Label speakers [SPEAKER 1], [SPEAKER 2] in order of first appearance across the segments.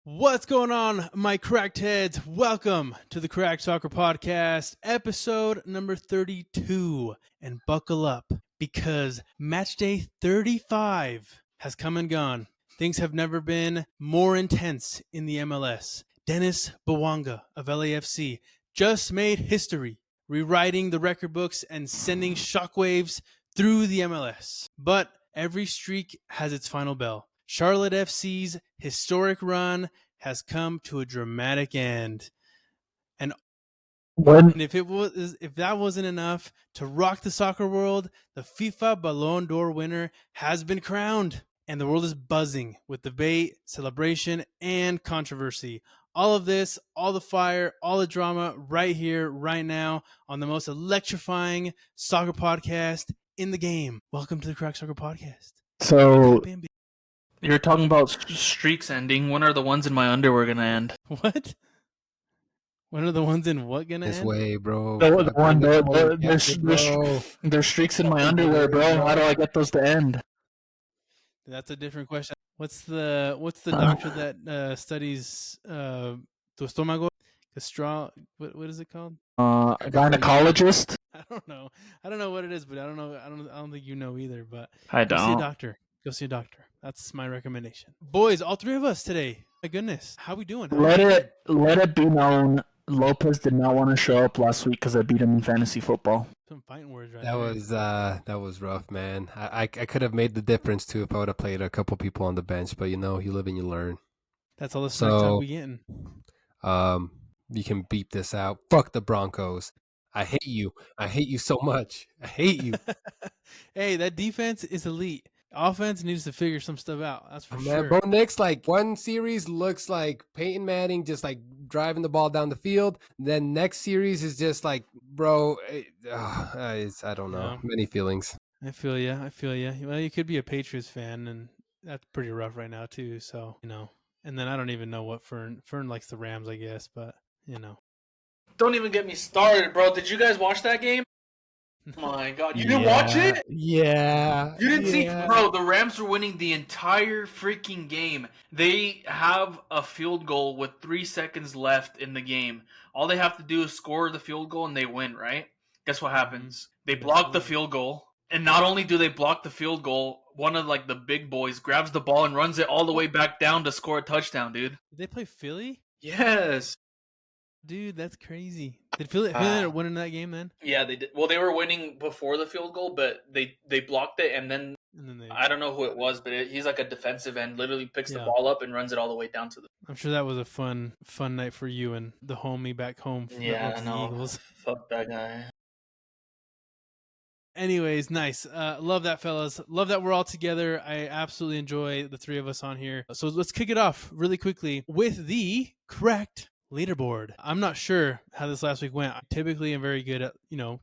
[SPEAKER 1] What's going on, my cracked heads? Welcome to the Cracked Soccer Podcast, episode number 32. And buckle up, because Matchday 35 has come and gone. Things have never been more intense in the MLS. Dennis Bouanga of LAFC just made history, rewriting the record books and sending shockwaves through the MLS. But every streak has its final bell. Charlotte FC's historic run has come to a dramatic end. And if that wasn't enough to rock the soccer world, the FIFA Ballon d'Or winner has been crowned. And the world is buzzing with debate, celebration, and controversy. All of this, all the fire, all the drama right here, right now on the most electrifying soccer podcast in the game. Welcome to the Cracked Soccer Podcast.
[SPEAKER 2] So, you're talking about streaks ending. When are the ones in my underwear going to end?
[SPEAKER 1] What? When are the ones in what going to end?
[SPEAKER 3] This way, bro.
[SPEAKER 2] There's streaks in my underwear, bro. How do I get those to end?
[SPEAKER 1] That's a different question. What's the doctor that studies tu estómago? What is it called?
[SPEAKER 2] A gynecologist?
[SPEAKER 1] I don't know. I don't know what it is, but I don't know. I don't think you know either. But
[SPEAKER 2] I
[SPEAKER 1] Go see a
[SPEAKER 2] don't.
[SPEAKER 1] doctor. Go see a doctor. That's my recommendation. Boys, all three of us today. My goodness, how we doing?
[SPEAKER 2] Let it be known, Lopez did not want to show up last week because I beat him in fantasy football.
[SPEAKER 1] Some fighting words right
[SPEAKER 3] That was rough, man. I could have made the difference too if I would have played a couple people on the bench, but you live and you learn.
[SPEAKER 1] That's all the smack talk we getting.
[SPEAKER 3] You can beep this out. Fuck the Broncos. I hate you. I hate you so much. I hate you.
[SPEAKER 1] Hey, that defense is elite. Offense needs to figure some stuff out. That's for sure.
[SPEAKER 3] Bro, Nick's one series looks like Peyton Manning just driving the ball down the field. Then next series is just I don't know.
[SPEAKER 1] Yeah.
[SPEAKER 3] Many feelings.
[SPEAKER 1] I feel you. Well, you could be a Patriots fan, and that's pretty rough right now too. So and then I don't even know what Fern likes the Rams, I guess, but
[SPEAKER 2] Don't even get me started, bro. Did you guys watch that game? Oh my God, you didn't watch it?
[SPEAKER 3] Yeah.
[SPEAKER 2] You didn't see, bro, the Rams were winning the entire freaking game. They have a field goal with 3 seconds left in the game. All they have to do is score the field goal and they win, right? Guess what happens? They block the field goal. And not only do they block the field goal, one of the big boys grabs the ball and runs it all the way back down to score a touchdown, dude.
[SPEAKER 1] Did they play Philly?
[SPEAKER 2] Yes.
[SPEAKER 1] Dude, that's crazy. Did Philly end up winning that game then?
[SPEAKER 2] Yeah, they did. Well, they were winning before the field goal, but they blocked it, and then I don't know who it was, but he's like a defensive end, literally picks the ball up and runs it all the way down to the...
[SPEAKER 1] I'm sure that was a fun night for you and the homie back home.
[SPEAKER 2] Yeah, I know.
[SPEAKER 1] Eagles.
[SPEAKER 2] Fuck that guy.
[SPEAKER 1] Anyways, nice. Love that, fellas. Love that we're all together. I absolutely enjoy the three of us on here. So let's kick it off really quickly with the Cracked leaderboard. I'm not sure how this last week went. I typically am very good at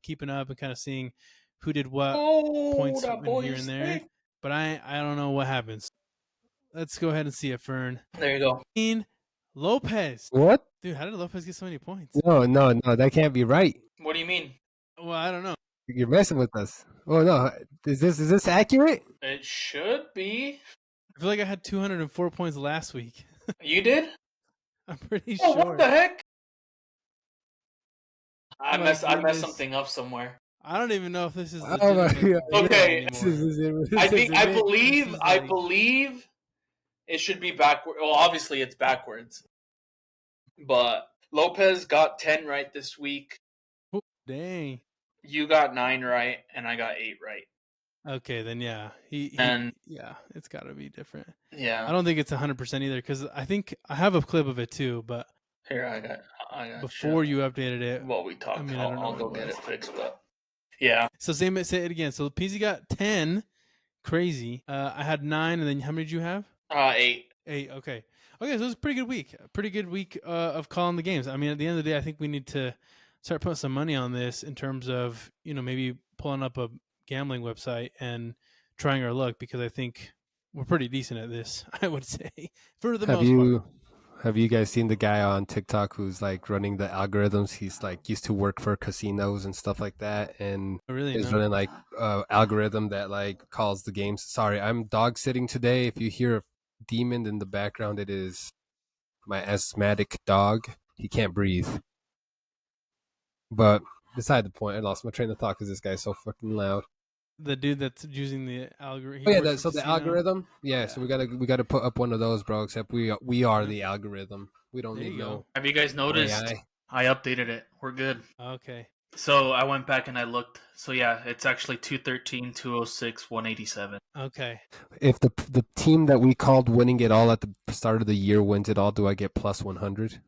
[SPEAKER 1] keeping up and kind of seeing who did what points here and there. But I don't know what happens. Let's go ahead and see it, Fern.
[SPEAKER 2] There you go.
[SPEAKER 1] Lopez.
[SPEAKER 3] What?
[SPEAKER 1] Dude, how did Lopez get so many points?
[SPEAKER 3] No, that can't be right.
[SPEAKER 2] What do you mean?
[SPEAKER 1] Well, I don't know.
[SPEAKER 3] You're messing with us. Oh no, is this accurate?
[SPEAKER 2] It should be.
[SPEAKER 1] I feel like I had 204 points last week.
[SPEAKER 2] You did?
[SPEAKER 1] I'm pretty sure.
[SPEAKER 2] What the heck? I messed something up somewhere.
[SPEAKER 1] I don't even know if this is
[SPEAKER 2] okay. I
[SPEAKER 1] believe
[SPEAKER 2] it should be backward. Well, obviously it's backwards. But Lopez got 10 right this week.
[SPEAKER 1] Oh, dang.
[SPEAKER 2] You got 9 right, and I got 8 right.
[SPEAKER 1] Okay, then yeah, it's got to be different.
[SPEAKER 2] Yeah,
[SPEAKER 1] I don't think it's 100% either because I think I have a clip of it too. But
[SPEAKER 2] here I got
[SPEAKER 1] before you updated it.
[SPEAKER 2] Well, we talked. I'll go get it fixed, but
[SPEAKER 1] yeah. So say it again. So PZ got 10, crazy. I had 9, and then how many did you have?
[SPEAKER 2] 8.
[SPEAKER 1] 8. Okay. So it was a pretty good week. A pretty good week of calling the games. I mean, at the end of the day, I think we need to start putting some money on this in terms of maybe pulling up a gambling website and trying our luck because I think we're pretty decent at this, I would say, for the most part.
[SPEAKER 3] Have you guys seen the guy on TikTok who's running the algorithms? He's used to work for casinos and stuff like that, and he's running algorithm that calls the games. Sorry, I'm dog sitting today. If you hear a demon in the background, it is my asthmatic dog. He can't breathe. But beside the point, I lost my train of thought because this guy's so fucking loud.
[SPEAKER 1] The dude that's using the algorithm.
[SPEAKER 3] Oh yeah, so the algorithm. Yeah, so we gotta put up one of those, bro. Except we are the algorithm. We don't need no.
[SPEAKER 2] Have you guys noticed?
[SPEAKER 3] AI.
[SPEAKER 2] I updated it. We're good.
[SPEAKER 1] Okay.
[SPEAKER 2] So I went back and I looked. So yeah, it's actually 213, 206, 187.
[SPEAKER 1] Okay.
[SPEAKER 3] If the team that we called winning it all at the start of the year wins it all, do I get plus 100?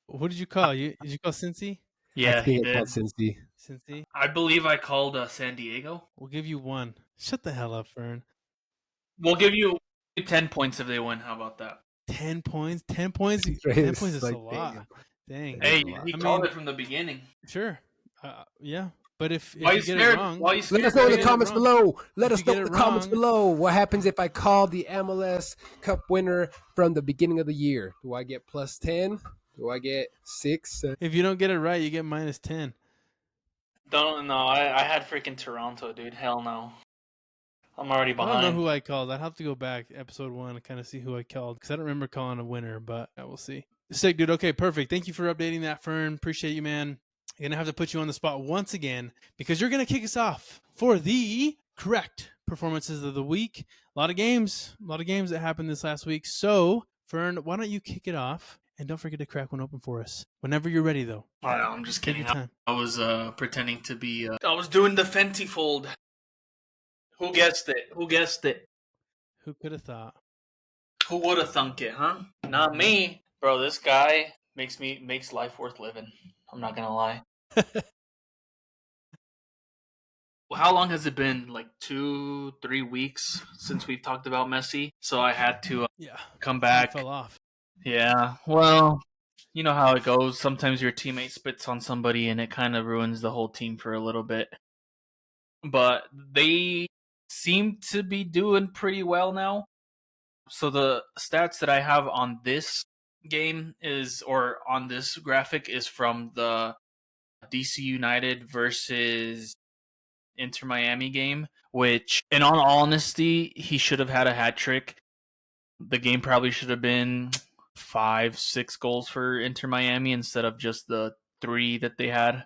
[SPEAKER 1] What did you call? Did you call Cincy?
[SPEAKER 2] Yeah, he did.
[SPEAKER 3] Cincy.
[SPEAKER 1] Cincy?
[SPEAKER 2] I believe I called San Diego.
[SPEAKER 1] We'll give you 1. Shut the hell up, Fern.
[SPEAKER 2] We'll give you 10 points if they win. How about that?
[SPEAKER 1] 10 points? 10 points? 10 points is like, a lot. Dang.
[SPEAKER 2] Hey, he called it from the beginning.
[SPEAKER 1] Sure. Yeah. But if
[SPEAKER 2] why
[SPEAKER 1] you get it wrong,
[SPEAKER 3] let us know in the comments below. Let us know in the comments below what happens if I call the MLS Cup winner from the beginning of the year. Do I get plus 10? Do I get 6?
[SPEAKER 1] If you don't get it right, you get minus 10.
[SPEAKER 2] I had freaking Toronto, dude. Hell no. I'm already behind.
[SPEAKER 1] I don't know who I called. I'd have to go back episode 1 and kind of see who I called because I don't remember calling a winner, but I will see. Sick, dude. Okay, perfect. Thank you for updating that, Fern. Appreciate you, man. I'm going to have to put you on the spot once again because you're going to kick us off for the correct performances of the week. A lot of games that happened this last week. So, Fern, why don't you kick it off? And don't forget to crack one open for us. Whenever you're ready, though.
[SPEAKER 2] I know, I'm just kidding. I was pretending to be... I was doing the Fenty fold. Who guessed it? Who
[SPEAKER 1] could have thought?
[SPEAKER 2] Who would have thunk it, huh? Not me. Bro, this guy makes life worth living. I'm not going to lie. How long has it been? Like 2-3 weeks since we've talked about Messi? So I had to come back.
[SPEAKER 1] Fell off.
[SPEAKER 2] Yeah, well, you know how it goes. Sometimes your teammate spits on somebody and it kind of ruins the whole team for a little bit. But they seem to be doing pretty well now. So the stats that I have on this game on this graphic is from the DC United versus Inter Miami game, which, in all honesty, he should have had a hat trick. The game probably should have been 5-6 goals for Inter Miami instead of just the 3 that they had.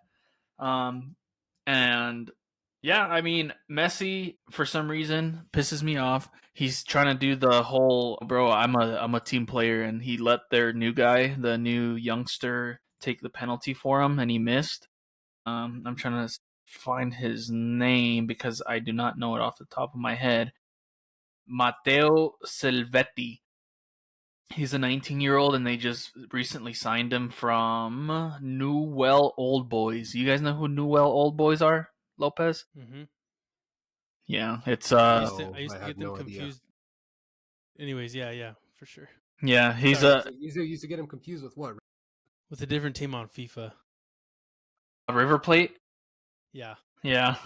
[SPEAKER 2] And yeah, I mean, Messi for some reason pisses me off. He's trying to do the whole, bro, I'm a team player, and he let their new guy, the new youngster, take the penalty for him, and he missed. I'm trying to find his name because I do not know it off the top of my head. Matteo Silvetti. He's a 19-year-old, and they just recently signed him from Newell Old Boys. You guys know who Newell Old Boys are, Lopez?
[SPEAKER 1] Mm-hmm.
[SPEAKER 2] Yeah, it's
[SPEAKER 1] I used to get them confused. Anyways, yeah, for sure.
[SPEAKER 2] Yeah, he's
[SPEAKER 3] You used to get him confused with what?
[SPEAKER 1] With a different team on FIFA.
[SPEAKER 2] River Plate?
[SPEAKER 1] Yeah.
[SPEAKER 2] Yeah.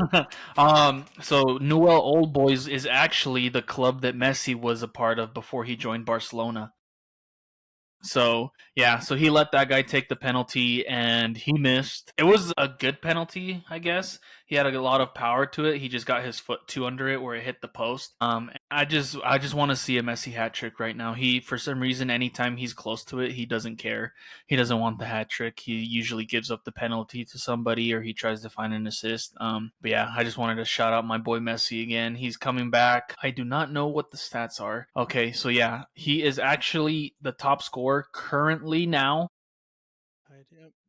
[SPEAKER 2] So Newell Old Boys is actually the club that Messi was a part of before he joined Barcelona. So, yeah, so he let that guy take the penalty, and he missed. It was a good penalty, I guess. He had a lot of power to it. He just got his foot too under it where it hit the post. I just want to see a Messi hat trick right now. He, for some reason, anytime he's close to it, he doesn't care. He doesn't want the hat trick. He usually gives up the penalty to somebody, or he tries to find an assist. But yeah, I just wanted to shout out my boy Messi again. He's coming back. I do not know what the stats are. Okay, so yeah, he is actually the top scorer currently now.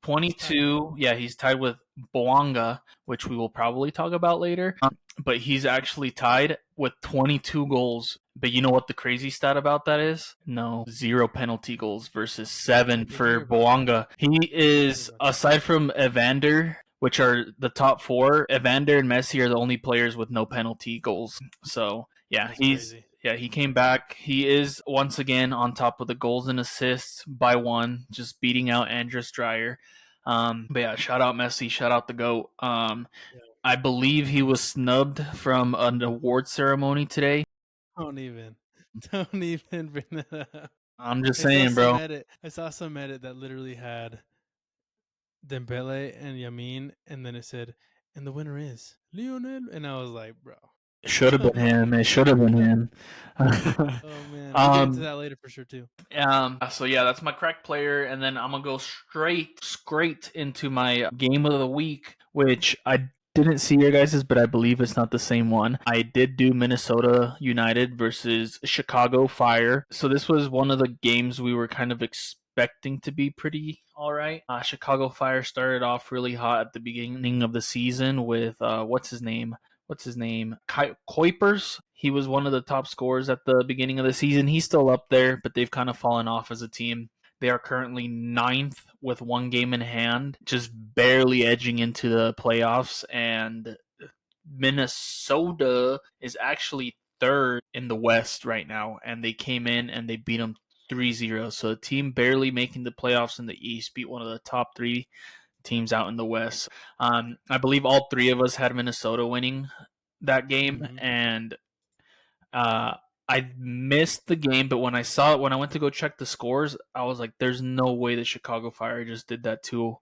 [SPEAKER 2] 22. Yeah, he's tied with Bouanga, which we will probably talk about later. But he's actually tied with 22 goals. But you know what the crazy stat about that is? No, 0 penalty goals versus 7 for Bouanga. He is, aside from Evander, which are the top 4, Evander and Messi are the only players with no penalty goals. So, yeah, he came back. He is once again on top of the goals and assists by 1, just beating out Andres Dreyer. But yeah, shout out Messi, shout out the GOAT. I believe he was snubbed from an award ceremony today.
[SPEAKER 1] Don't even bring that up.
[SPEAKER 2] I'm just saying, bro.
[SPEAKER 1] I saw some edit that literally had Dembele and Yamin, and then it said, and the winner is Lionel. And I was like, bro,
[SPEAKER 2] Should have been him. It should have been him.
[SPEAKER 1] Oh man, we'll get into that later for sure too.
[SPEAKER 2] So yeah, that's my crack player, and then I'm gonna go straight into my game of the week, which I didn't see your guys's, but I believe it's not the same one. I did do Minnesota United versus Chicago Fire. So this was one of the games we were kind of expecting to be pretty all right. Chicago Fire started off really hot at the beginning of the season with what's his name? Kuipers. He was one of the top scorers at the beginning of the season. He's still up there, but they've kind of fallen off as a team. They are currently 9th with 1 game in hand, just barely edging into the playoffs. And Minnesota is actually 3rd in the West right now, and they came in and they beat them 3-0. So a team barely making the playoffs in the East beat one of the top 3 teams out in the West. I believe all 3 of us had Minnesota winning that game, and I missed the game, but when I saw it, when I went to go check the scores, I was like, "There's no way the Chicago Fire just did that to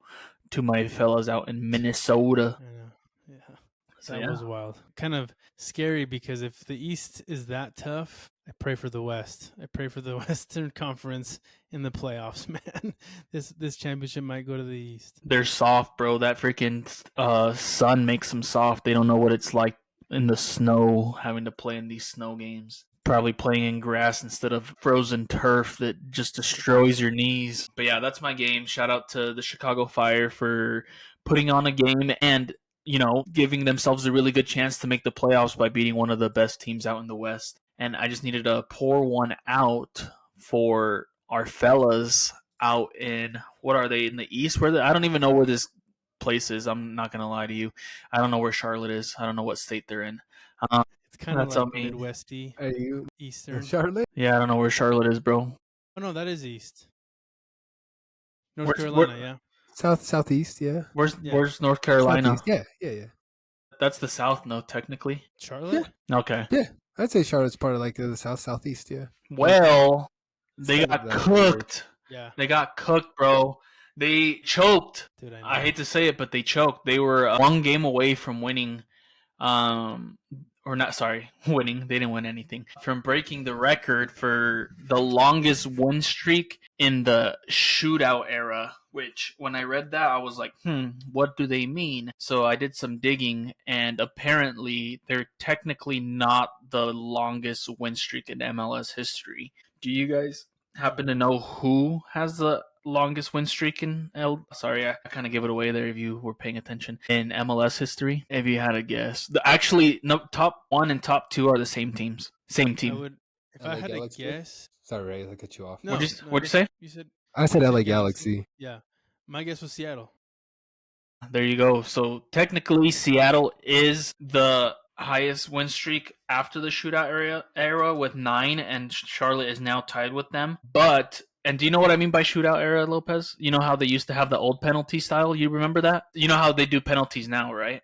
[SPEAKER 2] my fellas out in Minnesota."
[SPEAKER 1] I know. Yeah, that was wild. Kind of scary because if the East is that tough, I pray for the West. I pray for the Western Conference in the playoffs, man. This championship might go to the East.
[SPEAKER 2] They're soft, bro. That freaking sun makes them soft. They don't know what it's like in the snow, having to play in these snow games. Probably playing in grass instead of frozen turf that just destroys your knees. But yeah, that's my game. Shout out to the Chicago Fire for putting on a game and, you know, giving themselves a really good chance to make the playoffs by beating one of the best teams out in the West. And I just needed to pour one out for our fellas out in, what are they, in the East? I don't even know where this place is. I'm not going to lie to you. I don't know where Charlotte is. I don't know what state they're in.
[SPEAKER 1] It's kind of like Midwesty.
[SPEAKER 3] Are you
[SPEAKER 1] Eastern?
[SPEAKER 3] Charlotte?
[SPEAKER 2] Yeah, I don't know where Charlotte is, bro.
[SPEAKER 1] Oh no, that is East. North Carolina, yeah.
[SPEAKER 3] Southeast, yeah.
[SPEAKER 2] Where's North Carolina?
[SPEAKER 3] Southeast, yeah.
[SPEAKER 2] That's the South, no, technically.
[SPEAKER 1] Charlotte?
[SPEAKER 2] Yeah. Okay.
[SPEAKER 3] Yeah, I'd say Charlotte's part of like the Southeast, yeah.
[SPEAKER 2] Well, they got cooked.
[SPEAKER 1] Yeah.
[SPEAKER 2] They got cooked, bro. They choked.
[SPEAKER 1] Dude,
[SPEAKER 2] I hate to say it, but they choked. They were 1 game away from winning. Winning. They didn't win anything. From breaking the record for the longest win streak in the shootout era, which when I read that, I was like, what do they mean? So I did some digging, and apparently they're technically not the longest win streak in MLS history. Do you guys happen to know who has the longest win streak in I kind of gave it away there if you were paying attention in MLS history, if you had a guess? Actually, no, top 1 and top 2 are the same team.
[SPEAKER 1] If I had a guess.
[SPEAKER 3] Sorry, Ray, I cut you off.
[SPEAKER 2] No, what'd you say?
[SPEAKER 1] You said
[SPEAKER 3] I said LA Galaxy.
[SPEAKER 1] Yeah, my guess was Seattle.
[SPEAKER 2] There you go. So technically, Seattle is the highest win streak after the shootout era with 9, and Charlotte is now tied with them. And do you know what I mean by shootout era, Lopez? You know how they used to have the old penalty style? You remember that? You know how they do penalties now, right?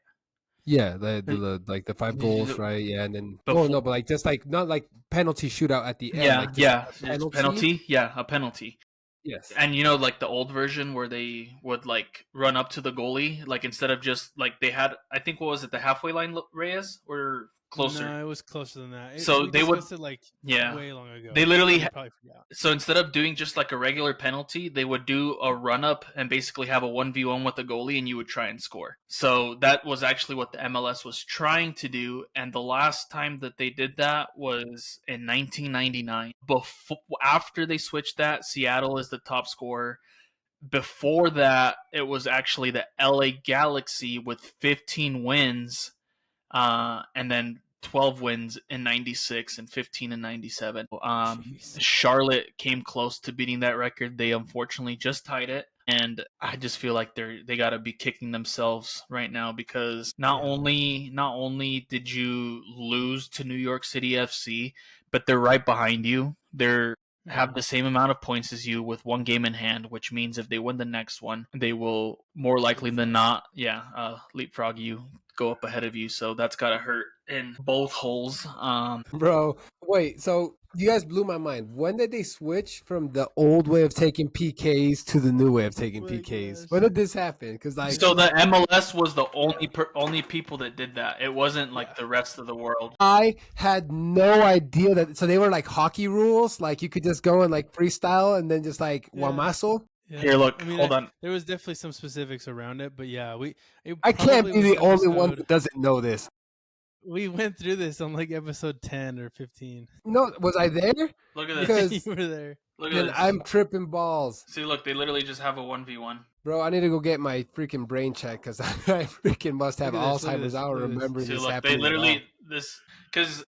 [SPEAKER 3] Yeah, the 5 goals, right? Yeah, and then but like just like not like penalty shootout at the end.
[SPEAKER 2] Yeah, penalty. Yeah, a penalty.
[SPEAKER 3] Yes.
[SPEAKER 2] And you know, like the old version where they would like run up to the goalie, like instead of just like they had, I think, what was it, the halfway line, Reyes, or closer?
[SPEAKER 1] No, it was closer than that.
[SPEAKER 2] So they would,
[SPEAKER 1] way long ago.
[SPEAKER 2] They literally so instead of doing just like a regular penalty, they would do a run up and basically have a 1v1 with the goalie, and you would try and score. So that was actually what the MLS was trying to do, and the last time that they did that was in 1999. After they switched that, Seattle is the top scorer. Before that, it was actually the LA Galaxy with 15 wins, and then 12 wins in 96 and 15 in 97. Charlotte came close to beating that record. They unfortunately just tied it. And I just feel like they got to be kicking themselves right now, because not only did you lose to New York City FC, but they're right behind you. They're have the same amount of points as you with 1 game in hand, which means if they win the next one, they will more likely than not, leapfrog you, go up ahead of you. So that's got to hurt in both holes.
[SPEAKER 3] Bro, wait, so You guys blew my mind. When did they switch from the old way of taking PKs to the new way of taking PKs?
[SPEAKER 1] Gosh.
[SPEAKER 3] When did this happen? Because
[SPEAKER 2] So the MLS was the only people that did that. It wasn't like the rest of the world.
[SPEAKER 3] I had no idea that. So they were like hockey rules, like you could just go and like freestyle and then just like wamaso.
[SPEAKER 1] Yeah.
[SPEAKER 2] Here, look, hold on.
[SPEAKER 1] There was definitely some specifics around it, but yeah,
[SPEAKER 3] I can't be the only one that doesn't know this.
[SPEAKER 1] We went through this on like episode 10 or 15.
[SPEAKER 3] No, was I there?
[SPEAKER 2] Look at this.
[SPEAKER 3] Because
[SPEAKER 1] You were there.
[SPEAKER 2] Look at this.
[SPEAKER 3] I'm tripping balls.
[SPEAKER 2] See, look, they literally just have a 1v1.
[SPEAKER 3] Bro, I need to go get my freaking brain checked because I freaking must have Alzheimer's. I don't remember
[SPEAKER 2] See,
[SPEAKER 3] this
[SPEAKER 2] look,
[SPEAKER 3] happening.
[SPEAKER 2] they literally because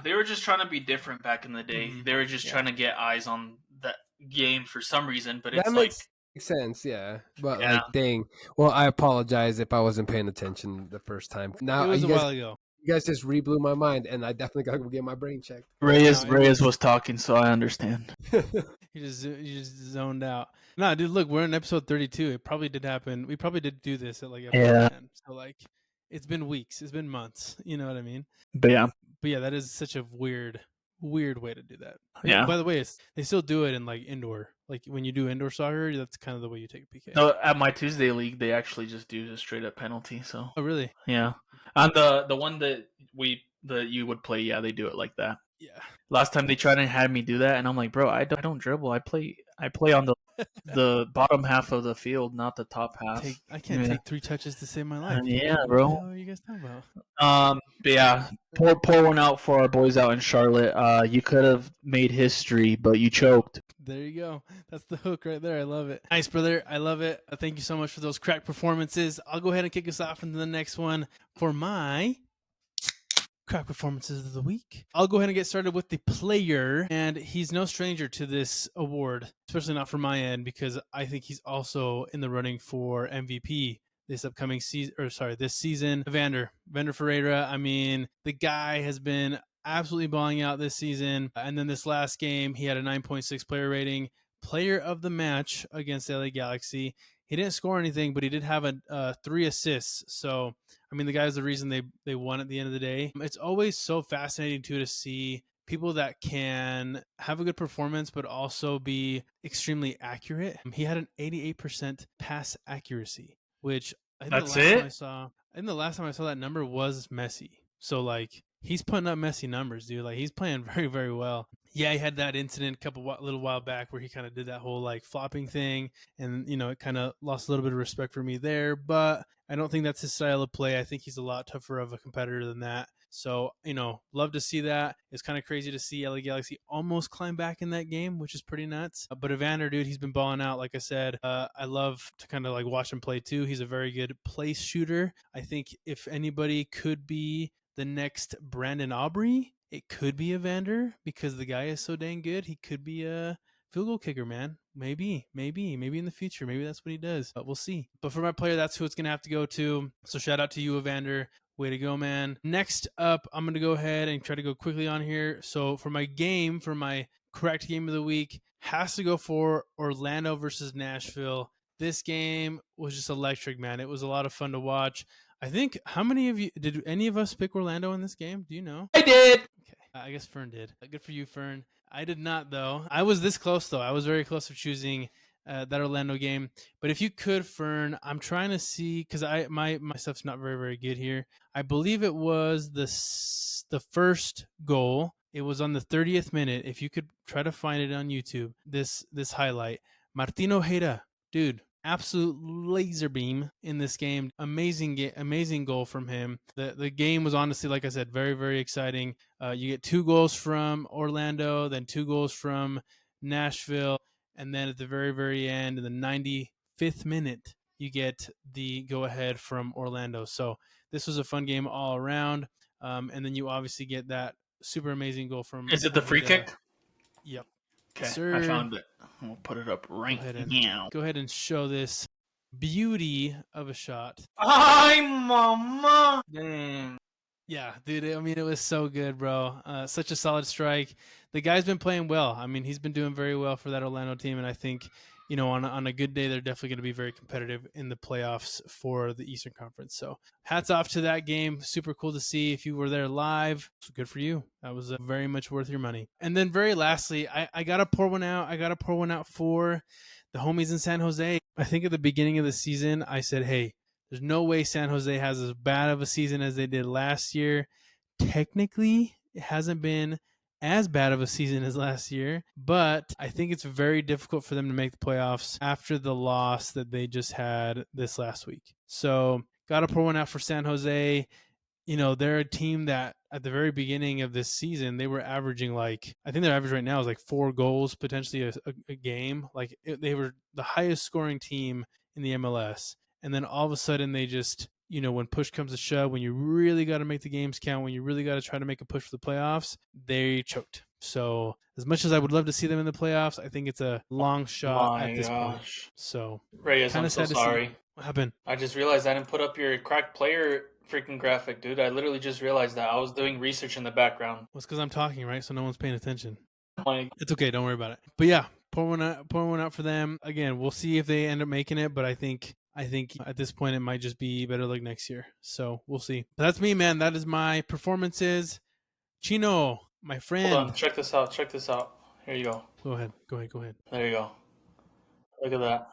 [SPEAKER 2] they were just trying to be different back in the day. They were just trying to get eyes on that game for some reason, but it's
[SPEAKER 3] that makes sense, yeah. But like, dang. Well, I apologize if I wasn't paying attention the first time. Now
[SPEAKER 1] it was a while ago.
[SPEAKER 3] You guys just re-blew my mind, and I definitely gotta go get my brain checked.
[SPEAKER 2] Reyes was talking, so I understand.
[SPEAKER 1] You just zoned out. No, dude, look, we're in episode 32. It probably did happen. We probably did do this at like episode 10. So like, it's been weeks. It's been months. You know what I mean?
[SPEAKER 2] But yeah,
[SPEAKER 1] that is such a weird way to do that.
[SPEAKER 2] Yeah.
[SPEAKER 1] By the way, they still do it in like indoor. Like when you do indoor soccer, that's kind of the way you take a PK.
[SPEAKER 2] No, at my Tuesday league, they actually just do a straight up penalty. So.
[SPEAKER 1] Oh really?
[SPEAKER 2] Yeah. On the one that you would play, yeah, they do it like that.
[SPEAKER 1] Yeah.
[SPEAKER 2] Last time they tried to have me do that, and I'm like, bro, I don't dribble. I play on the bottom half of the field, not the top half.
[SPEAKER 1] I can't take 3 touches to save my life.
[SPEAKER 2] Yeah, bro.
[SPEAKER 1] What are you guys talking about?
[SPEAKER 2] But yeah, pour one out for our boys out in Charlotte. You could have made history, but you choked.
[SPEAKER 1] There you go. That's the hook right there. I love it. Nice, brother. I love it. Thank you so much for those crack performances. I'll go ahead and kick us off into the next one for my crack performances of the week. I'll go ahead and get started with the player, and he's no stranger to this award, especially not from my end, because I think he's also in the running for MVP this upcoming season, this season. Vander Ferreira. I mean, the guy has been absolutely balling out this season, and then this last game, he had a 9.6 player rating, player of the match against LA Galaxy. He didn't score anything, but he did have 3 assists. So, I mean, the guy's the reason they won at the end of the day. It's always so fascinating, too, to see people that can have a good performance, but also be extremely accurate. He had an 88% pass accuracy, which I think the last time I saw that number was Messi. So, like, he's putting up Messi numbers, dude. Like, he's playing very, very well. Yeah, he had that incident a little while back where he kind of did that whole like flopping thing, and it kind of lost a little bit of respect for me there. But I don't think that's his style of play. I think he's a lot tougher of a competitor than that. So love to see that. It's kind of crazy to see LA Galaxy almost climb back in that game, which is pretty nuts. But Evander, dude, he's been balling out. Like I said, I love to kind of like watch him play too. He's a very good place shooter. I think if anybody could be the next Brandon Aubrey, it could be Evander because the guy is so dang good. He could be a field goal kicker, man. Maybe in the future. Maybe that's what he does, but we'll see. But for my player, that's who it's going to have to go to. So shout out to you, Evander. Way to go, man. Next up, I'm going to go ahead and try to go quickly on here. So for my correct game of the week, has to go for Orlando versus Nashville. This game was just electric, man. It was a lot of fun to watch. I think, how many of you, did any of us pick Orlando in this game? Do you know?
[SPEAKER 2] I did.
[SPEAKER 1] Okay. I guess Fern did. Good for you, Fern. I did not, though. I was this close, though. I was very close to choosing that Orlando game. But if you could, Fern, I'm trying to see, because my stuff's not very, very good here. I believe it was the first goal. It was on the 30th minute. If you could try to find it on YouTube, this highlight. Martin Ojeda, dude. Absolute laser beam in this game. Amazing goal from him. The game was honestly, like I said, very, very exciting. You get 2 goals from Orlando, then 2 goals from Nashville, and then at the very, very end, in the 95th minute, you get the go-ahead from Orlando. So this was a fun game all around. And then you obviously get that super amazing goal from...
[SPEAKER 2] Is it the free kick?
[SPEAKER 1] Yep.
[SPEAKER 2] Okay,
[SPEAKER 1] Sir,
[SPEAKER 2] I found it. We'll put it up right now.
[SPEAKER 1] Go ahead and show this beauty of a shot.
[SPEAKER 2] Ay, mama! Dang.
[SPEAKER 1] Yeah, dude. I mean, it was so good, bro. Such a solid strike. The guy's been playing well. I mean, he's been doing very well for that Orlando team, and I think, on a good day, they're definitely going to be very competitive in the playoffs for the Eastern Conference. So, hats off to that game. Super cool to see. If you were there live, so good for you. That was very much worth your money. And then, very lastly, I gotta pour one out. I gotta pour one out for the homies in San Jose. I think at the beginning of the season, I said, hey, there's no way San Jose has as bad of a season as they did last year. Technically, it hasn't been as bad of a season as last year, but I think it's very difficult for them to make the playoffs after the loss that they just had this last week. So, got to pour one out for San Jose. They're a team that at the very beginning of this season, they were averaging I think their average right now is 4 goals, potentially a game. They were the highest scoring team in the MLS. And then all of a sudden they just, when push comes to shove, when you really got to make the games count, when you really got to try to make a push for the playoffs, they choked. So as much as I would love to see them in the playoffs, I think it's a long shot at this point. So
[SPEAKER 2] Reyes, I'm so sorry.
[SPEAKER 1] What happened?
[SPEAKER 2] I just realized I didn't put up your cracked player freaking graphic, dude. I literally just realized that. I was doing research in the background.
[SPEAKER 1] Well, it's because I'm talking, right? So no one's paying attention.
[SPEAKER 2] Like,
[SPEAKER 1] it's okay. Don't worry about it. But yeah, pour one out for them. Again, we'll see if they end up making it, but I think at this point it might just be better luck next year. So we'll see. But that's me, man. That is my performances. Chino, my friend.
[SPEAKER 2] Hold on. Check this out. Here you go.
[SPEAKER 1] Go ahead.
[SPEAKER 2] There you go. Look at that.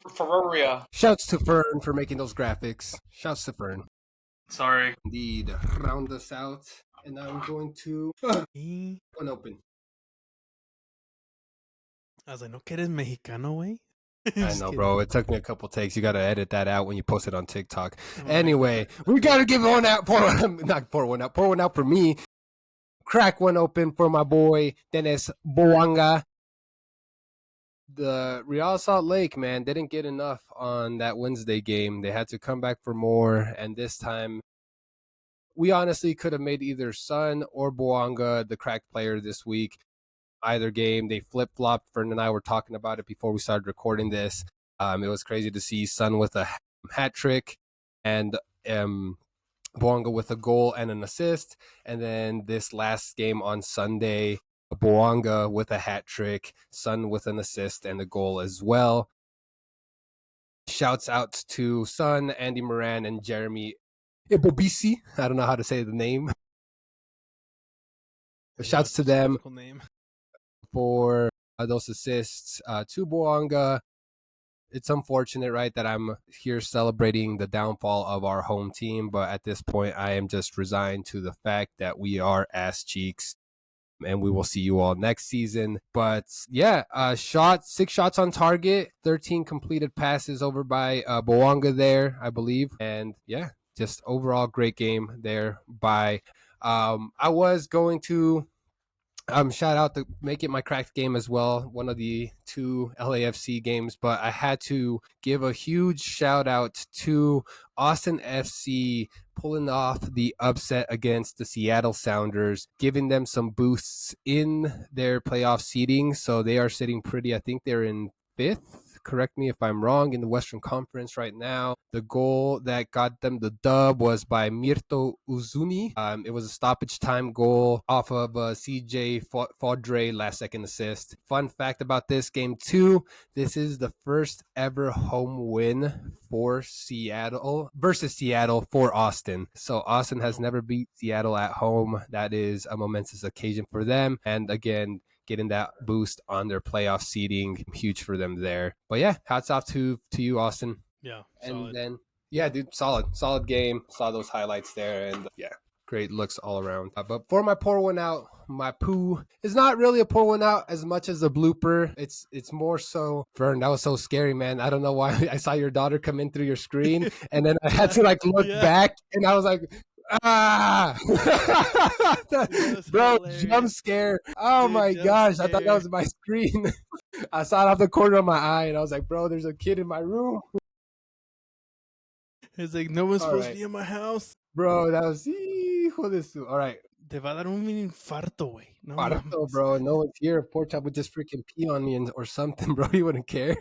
[SPEAKER 2] Ferraria.
[SPEAKER 3] Shouts to Fern for making those graphics. Shouts to Fern.
[SPEAKER 2] Sorry.
[SPEAKER 3] Indeed. Round us out. And I'm going to one open.
[SPEAKER 1] I was like, no quieres mexicano, güey?
[SPEAKER 3] I know, bro. It took me a couple takes. You got to edit that out when you post it on TikTok. Anyway, we got to give one out. Pour one out for me. Crack one open for my boy, Dennis Bouanga. The Real Salt Lake, man, didn't get enough on that Wednesday game. They had to come back for more. And this time, we honestly could have made either Sun or Bouanga the cracked player this week. Either game, they flip-flopped. Fern and I were talking about it before we started recording this. It was crazy to see Sun with a hat trick and Bouanga with a goal and an assist. And then this last game on Sunday, Bouanga with a hat trick, Sun with an assist and a goal as well. Shouts out to Sun, Andy Moran, and Jeremy Ibobisi. I don't know how to say the name. Shouts to them for those assists to Bouanga. It's unfortunate, right, that I'm here celebrating the downfall of our home team, but at this point, I am just resigned to the fact that we are ass cheeks, and we will see you all next season. But yeah, 6 shots on target, 13 completed passes over by Bouanga there, I believe, and yeah, just overall great game there by. I was going to shout out to make it my cracked game as well, one of the 2 LAFC games, but I had to give a huge shout out to Austin FC pulling off the upset against the Seattle Sounders, giving them some boosts in their playoff seeding. So they are sitting pretty. I think they're in 5th. Correct me if I'm wrong, in the Western Conference right now. The goal that got them the dub was by Mirto Uzuni. It was a stoppage time goal off of CJ Fodre last second assist. Fun fact about this game too, this is the first ever home win for Seattle versus Seattle for Austin. So Austin has never beat Seattle at home. That is a momentous occasion for them. And again, getting that boost on their playoff seeding, huge for them there. But yeah, hats off to you, Austin.
[SPEAKER 1] Yeah,
[SPEAKER 3] and then dude, solid game. Saw those highlights there, and yeah, great looks all around. But for my pour one out, my poo is not really a pour one out as much as a blooper. It's more so, Fern, that was so scary, man. I don't know why. I saw your daughter come in through your screen, and then I had to look back, and I was like, bro, jump scare. Oh, dude, my gosh, I thought that was my screen. I saw it off the corner of my eye, and I was like, bro, there's a kid in my room.
[SPEAKER 1] It's like, no one's supposed to be in my house.
[SPEAKER 3] Bro, that was all right.
[SPEAKER 1] te va a dar un infarto, güey. No
[SPEAKER 3] Parto,
[SPEAKER 1] mames.
[SPEAKER 3] bro. No one's here. If Pork Chop would just freaking pee on me or something, bro. He wouldn't care.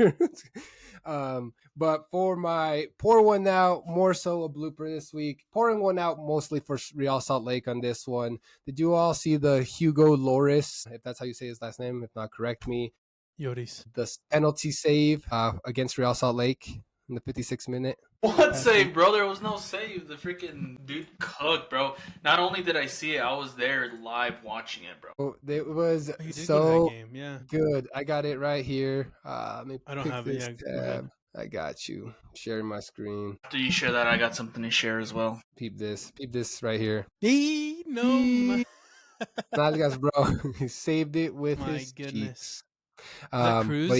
[SPEAKER 3] But for my pour one out, more so a blooper this week. Pouring one out mostly for Real Salt Lake on this one. Did you all see the Hugo Loris, if that's how you say his last name? If not, correct me.
[SPEAKER 1] Lloris.
[SPEAKER 3] The penalty save against Real Salt Lake in the 56th minute.
[SPEAKER 2] What save, bro? There was no save. The freaking dude cooked, bro. Not only did I see it, I was there live watching it, bro.
[SPEAKER 3] Oh, it was
[SPEAKER 1] Oh, you did go to that
[SPEAKER 3] so
[SPEAKER 1] game, yeah.
[SPEAKER 3] good. I got it right here. Let me
[SPEAKER 1] I don't
[SPEAKER 3] pick
[SPEAKER 1] have it.
[SPEAKER 3] this
[SPEAKER 1] Yeah, go ahead.
[SPEAKER 3] tab. I got you. Sharing my screen.
[SPEAKER 2] After you share that, I got something to share as well.
[SPEAKER 3] Peep this. Peep this right here.
[SPEAKER 1] No.
[SPEAKER 3] Nalgas, bro. He saved it with
[SPEAKER 1] My
[SPEAKER 3] his
[SPEAKER 1] goodness.
[SPEAKER 3] cheeks.
[SPEAKER 1] Is that Cruz?
[SPEAKER 3] But,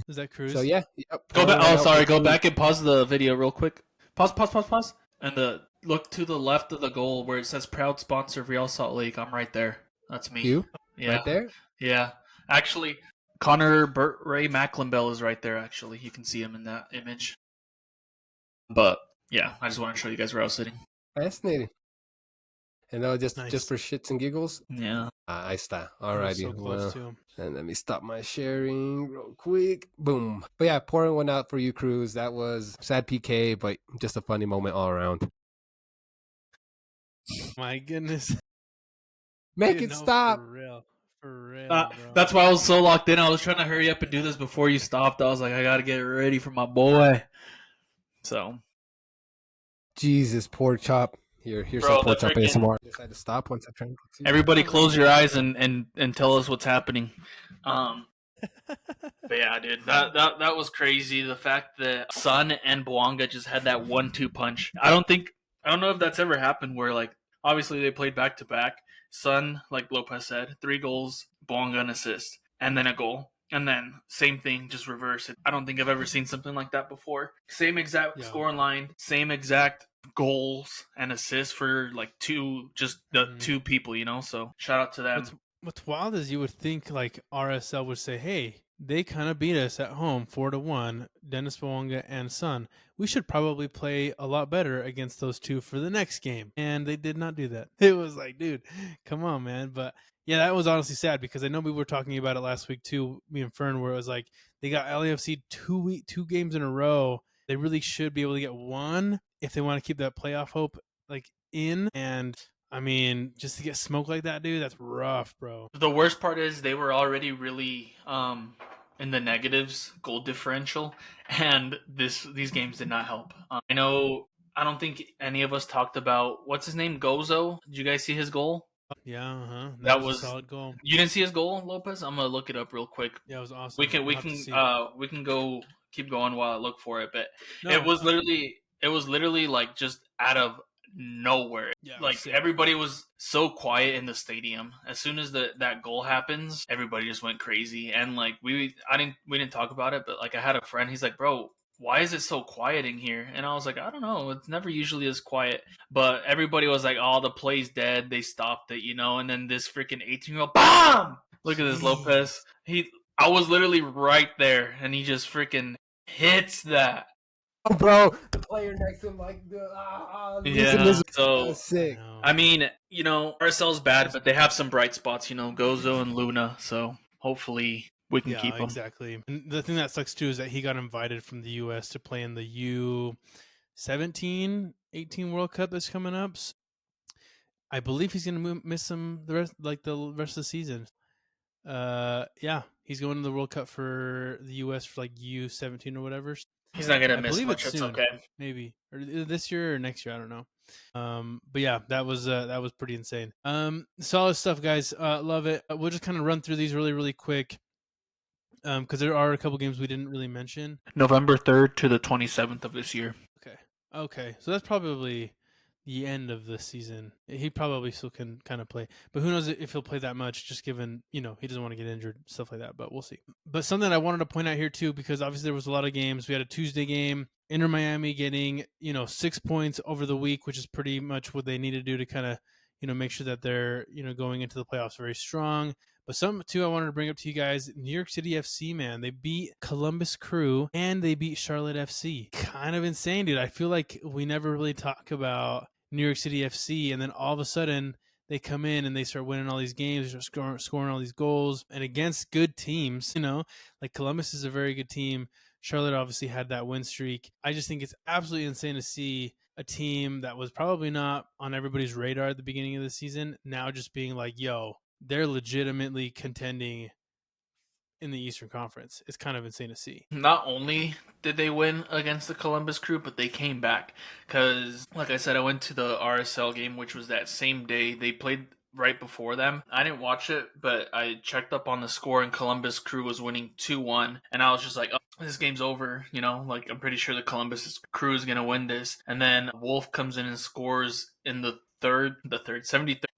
[SPEAKER 1] Is that Cruz?
[SPEAKER 3] so yeah. Yep,
[SPEAKER 2] Go back.
[SPEAKER 3] pouring
[SPEAKER 2] Oh,
[SPEAKER 3] out
[SPEAKER 2] sorry.
[SPEAKER 3] for
[SPEAKER 2] Go
[SPEAKER 3] Cruz.
[SPEAKER 2] back and pause the video real quick. Pause. And look to the left of the goal where it says "Proud sponsor of Real Salt Lake." I'm right there. That's me.
[SPEAKER 3] You?
[SPEAKER 2] Yeah.
[SPEAKER 3] Right there?
[SPEAKER 2] Yeah. Actually, Connor Burt Ray Macklenbell is right there. Actually, you can see him in that image. But yeah, I just want to show you guys where I was sitting.
[SPEAKER 3] Fascinating. And just
[SPEAKER 1] Nice.
[SPEAKER 3] for shits and giggles?
[SPEAKER 2] Yeah.
[SPEAKER 3] Ahí está.
[SPEAKER 1] I was
[SPEAKER 3] Alrighty.
[SPEAKER 1] so close
[SPEAKER 3] Well,
[SPEAKER 1] to him.
[SPEAKER 3] and let me stop my sharing real quick. Boom. But yeah, pouring one out for you, Cruz. That was sad PK, but just a funny moment all around.
[SPEAKER 1] My goodness.
[SPEAKER 3] Make
[SPEAKER 1] Dude,
[SPEAKER 3] it
[SPEAKER 1] no,
[SPEAKER 3] stop.
[SPEAKER 1] For real. For real, bro.
[SPEAKER 2] That's why I was so locked in. I was trying to hurry up and do this before you stopped. I was like, I got to get ready for my boy. So.
[SPEAKER 3] Jesus, Pork Chop. Here's
[SPEAKER 2] Bro,
[SPEAKER 3] some Pork
[SPEAKER 2] the
[SPEAKER 3] Chop
[SPEAKER 2] freaking-
[SPEAKER 3] ASMR. I decided to stop once I turned.
[SPEAKER 2] Everybody close your eyes and tell us what's happening. But yeah, dude, that was crazy. The fact that Sun and Bouanga just had that 1-2 punch. I don't know if that's ever happened where, like, obviously they played back to back. Sun, like Lopez said, 3 goals, Bouanga an assist, and then a goal. And then same thing, just reverse it. I don't think I've ever seen something like that before. Same exact scoring line, same exact goals and assists for like two people, you know. So shout out to them.
[SPEAKER 1] What's wild is you would think like RSL would say, "Hey, they kind of beat us at home 4-1. Dennis Bouanga and Sun. We should probably play a lot better against those two for the next game." And they did not do that. It was like, dude, come on, man. But yeah, that was honestly sad because I know we were talking about it last week too, me and Fern, where it was like they got LAFC 2 games in a row. They really should be able to get one if they want to keep that playoff hope like in. And I mean, just to get smoked like that, dude, that's rough, bro.
[SPEAKER 2] The worst part is they were already really in the negatives, goal differential, and these games did not help. I don't think any of us talked about what's his name, Gozo. Did you guys see his goal?
[SPEAKER 1] Yeah,
[SPEAKER 2] That
[SPEAKER 1] was
[SPEAKER 2] was
[SPEAKER 1] a solid goal.
[SPEAKER 2] You didn't see his goal, Lopez? I'm gonna look it up real quick.
[SPEAKER 1] Yeah, it was awesome.
[SPEAKER 2] We can go keep going while I look for it, but
[SPEAKER 1] No,
[SPEAKER 2] it was literally like just out of nowhere.
[SPEAKER 1] Yeah,
[SPEAKER 2] Like
[SPEAKER 1] sick.
[SPEAKER 2] everybody was so quiet in the stadium. As soon as that goal happens, everybody just went crazy. And like we didn't talk about it, but like I had a friend, he's like, "Bro, why is it so quiet in here?" And I was like, "I don't know. It's never usually as quiet." But everybody was like, "Oh, the play's dead. They stopped it, you know." And then this freaking 18-year-old, BAM! Look at this Lopez. I was literally right there, and he just freaking hits that.
[SPEAKER 3] Oh, bro, the player next to him, like,
[SPEAKER 2] So
[SPEAKER 3] sick.
[SPEAKER 2] I mean, you know, RSL's bad, but they have some bright spots, you know, Gozo and Luna. So hopefully we can keep them.
[SPEAKER 1] Exactly. And the thing that sucks too is that he got invited from the U.S. to play in the U17, 18 World Cup that's coming up. So I believe he's gonna miss the rest of the season. Yeah, he's going to the World Cup for the U.S. for like U17 or whatever.
[SPEAKER 2] He's not gonna
[SPEAKER 1] I
[SPEAKER 2] miss
[SPEAKER 1] believe
[SPEAKER 2] much.
[SPEAKER 1] it's
[SPEAKER 2] It's
[SPEAKER 1] soon.
[SPEAKER 2] okay.
[SPEAKER 1] Maybe or either this year or next year. I don't know. But yeah, that was pretty insane. Solid stuff, guys. Love it. We'll just kind of run through these really, really quick. Because there are a couple games we didn't really mention.
[SPEAKER 2] November 3rd to the 27th of this year.
[SPEAKER 1] Okay. So that's probably the end of the season. He probably still can kind of play, but who knows if he'll play that much, just given, you know, he doesn't want to get injured, stuff like that, but we'll see. But something I wanted to point out here too, because obviously there was a lot of games. We had a Tuesday game, Inter Miami getting, 6 points over the week, which is pretty much what they need to do to kind of, make sure that they're, going into the playoffs very strong. But something too I wanted to bring up to you guys, New York City FC, man, they beat Columbus Crew and they beat Charlotte FC. Kind of insane, dude. I feel like we never really talk about New York City FC, and then all of a sudden they come in and they start winning all these games, they start scoring all these goals, and against good teams, like Columbus is a very good team. Charlotte obviously had that win streak. I just think it's absolutely insane to see a team that was probably not on everybody's radar at the beginning of the season now just being like, yo, they're legitimately contending in the Eastern Conference. It's kind of insane to see.
[SPEAKER 2] Not only did they win against the Columbus Crew, but they came back. Because, like I said, I went to the RSL game, which was that same day. They played right before them. I didn't watch it, but I checked up on the score, and Columbus Crew was winning 2-1. And I was just like, oh, this game's over. Like, I'm pretty sure the Columbus Crew is going to win this. And then Wolf comes in and scores in the 73rd,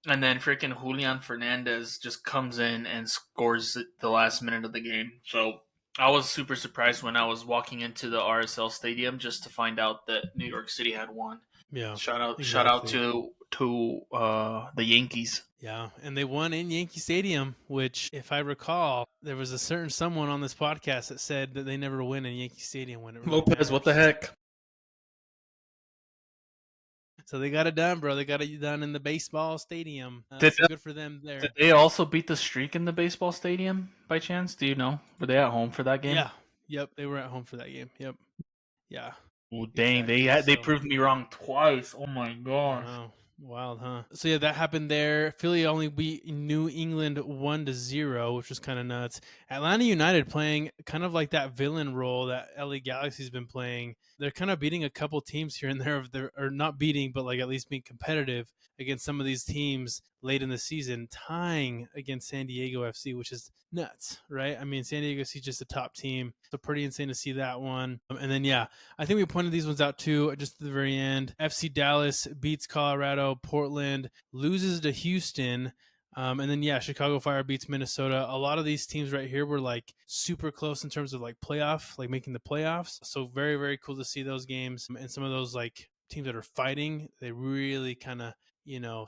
[SPEAKER 2] and then freaking Julian Fernandez just comes in and scores the last minute of the game. So I was super surprised when I was walking into the RSL stadium just to find out that New York City had won.
[SPEAKER 1] Yeah,
[SPEAKER 2] shout out
[SPEAKER 1] exactly.
[SPEAKER 2] to the Yankees.
[SPEAKER 1] Yeah, and they won in Yankee Stadium, which, if I recall, there was a certain someone on this podcast that said that they never win in Yankee Stadium when it really
[SPEAKER 2] Lopez,
[SPEAKER 1] matters.
[SPEAKER 2] what the heck?
[SPEAKER 1] So they got it done, bro. They got it done in the baseball stadium. So good for them there.
[SPEAKER 2] Did they also beat the streak in the baseball stadium by chance? Do you know? Were they at home for that game?
[SPEAKER 1] Yeah. Yep. They were at home for that game. Yep. Yeah.
[SPEAKER 2] Oh, dang.
[SPEAKER 1] Exactly.
[SPEAKER 2] They proved me wrong twice. Oh, my gosh.
[SPEAKER 1] Wow. Wild, huh? So yeah, that happened there. Philly only beat New England 1-0, which was kind of nuts. Atlanta United playing kind of like that villain role that LA Galaxy's been playing. They're kind of beating a couple teams here and there, or not beating, but like at least being competitive against some of these teams late in the season, tying against San Diego FC, which is nuts, right? I mean, San Diego FC is just a top team, so pretty insane to see that one. And then yeah, I think we pointed these ones out too, just at the very end. FC Dallas beats Colorado. Portland loses to Houston. And then, yeah, Chicago Fire beats Minnesota. A lot of these teams right here were like super close in terms of like playoff, like making the playoffs. So very, very cool to see those games. And some of those like teams that are fighting, they really kind of,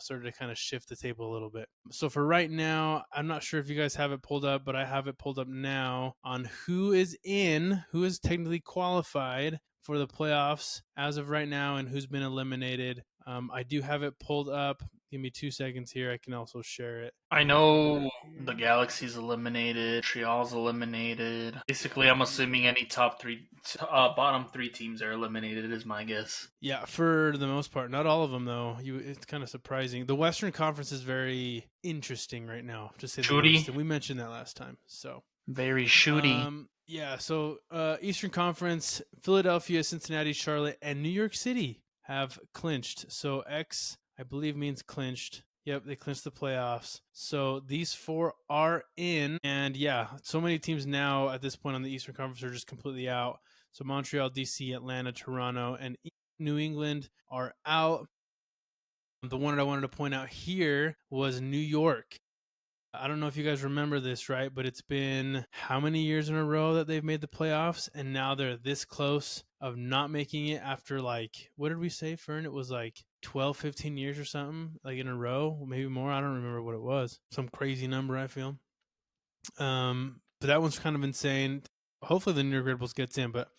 [SPEAKER 1] started to kind of shift the table a little bit. So for right now, I'm not sure if you guys have it pulled up, but I have it pulled up now on who is technically qualified for the playoffs as of right now and who's been eliminated. I do have it pulled up. Give me 2 seconds here. I can also share it.
[SPEAKER 2] I know the Galaxy's eliminated. Montreal's eliminated. Basically, I'm assuming any bottom three teams are eliminated is my guess.
[SPEAKER 1] Yeah, for the most part. Not all of them, though. It's kind of surprising. The Western Conference is very interesting right now, to say the least. And we mentioned that last time. So
[SPEAKER 2] very shooty.
[SPEAKER 1] Yeah, so Eastern Conference, Philadelphia, Cincinnati, Charlotte, and New York City have clinched. So X, I believe, means clinched. Yep, they clinched the playoffs. So these four are in. And yeah, so many teams now at this point on the Eastern Conference are just completely out. So Montreal, DC, Atlanta, Toronto, and New England are out. The one that I wanted to point out here was New York. I don't know if you guys remember this, right? But it's been how many years in a row that they've made the playoffs? And now they're this close of not making it after like, what did we say, Fern? It was like 12, 15 years or something, like in a row, maybe more. I don't remember what it was. Some crazy number, I feel. But that one's kind of insane. Hopefully the New York Red Bulls gets in. But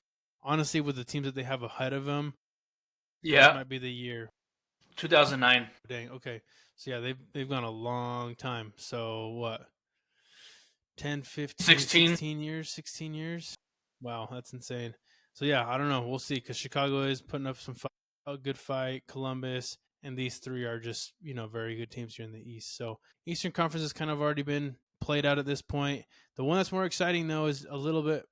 [SPEAKER 1] honestly, with the teams that they have ahead of them, this might be the year.
[SPEAKER 2] 2009.
[SPEAKER 1] Dang, okay. So yeah, they've gone a long time. So what? 10, 15, 16 years? Wow, that's insane. So yeah, I don't know. We'll see, because Chicago is putting up a good fight. Columbus, and these three are just, very good teams here in the East. So Eastern Conference has kind of already been played out at this point. The one that's more exciting, though, is a little bit,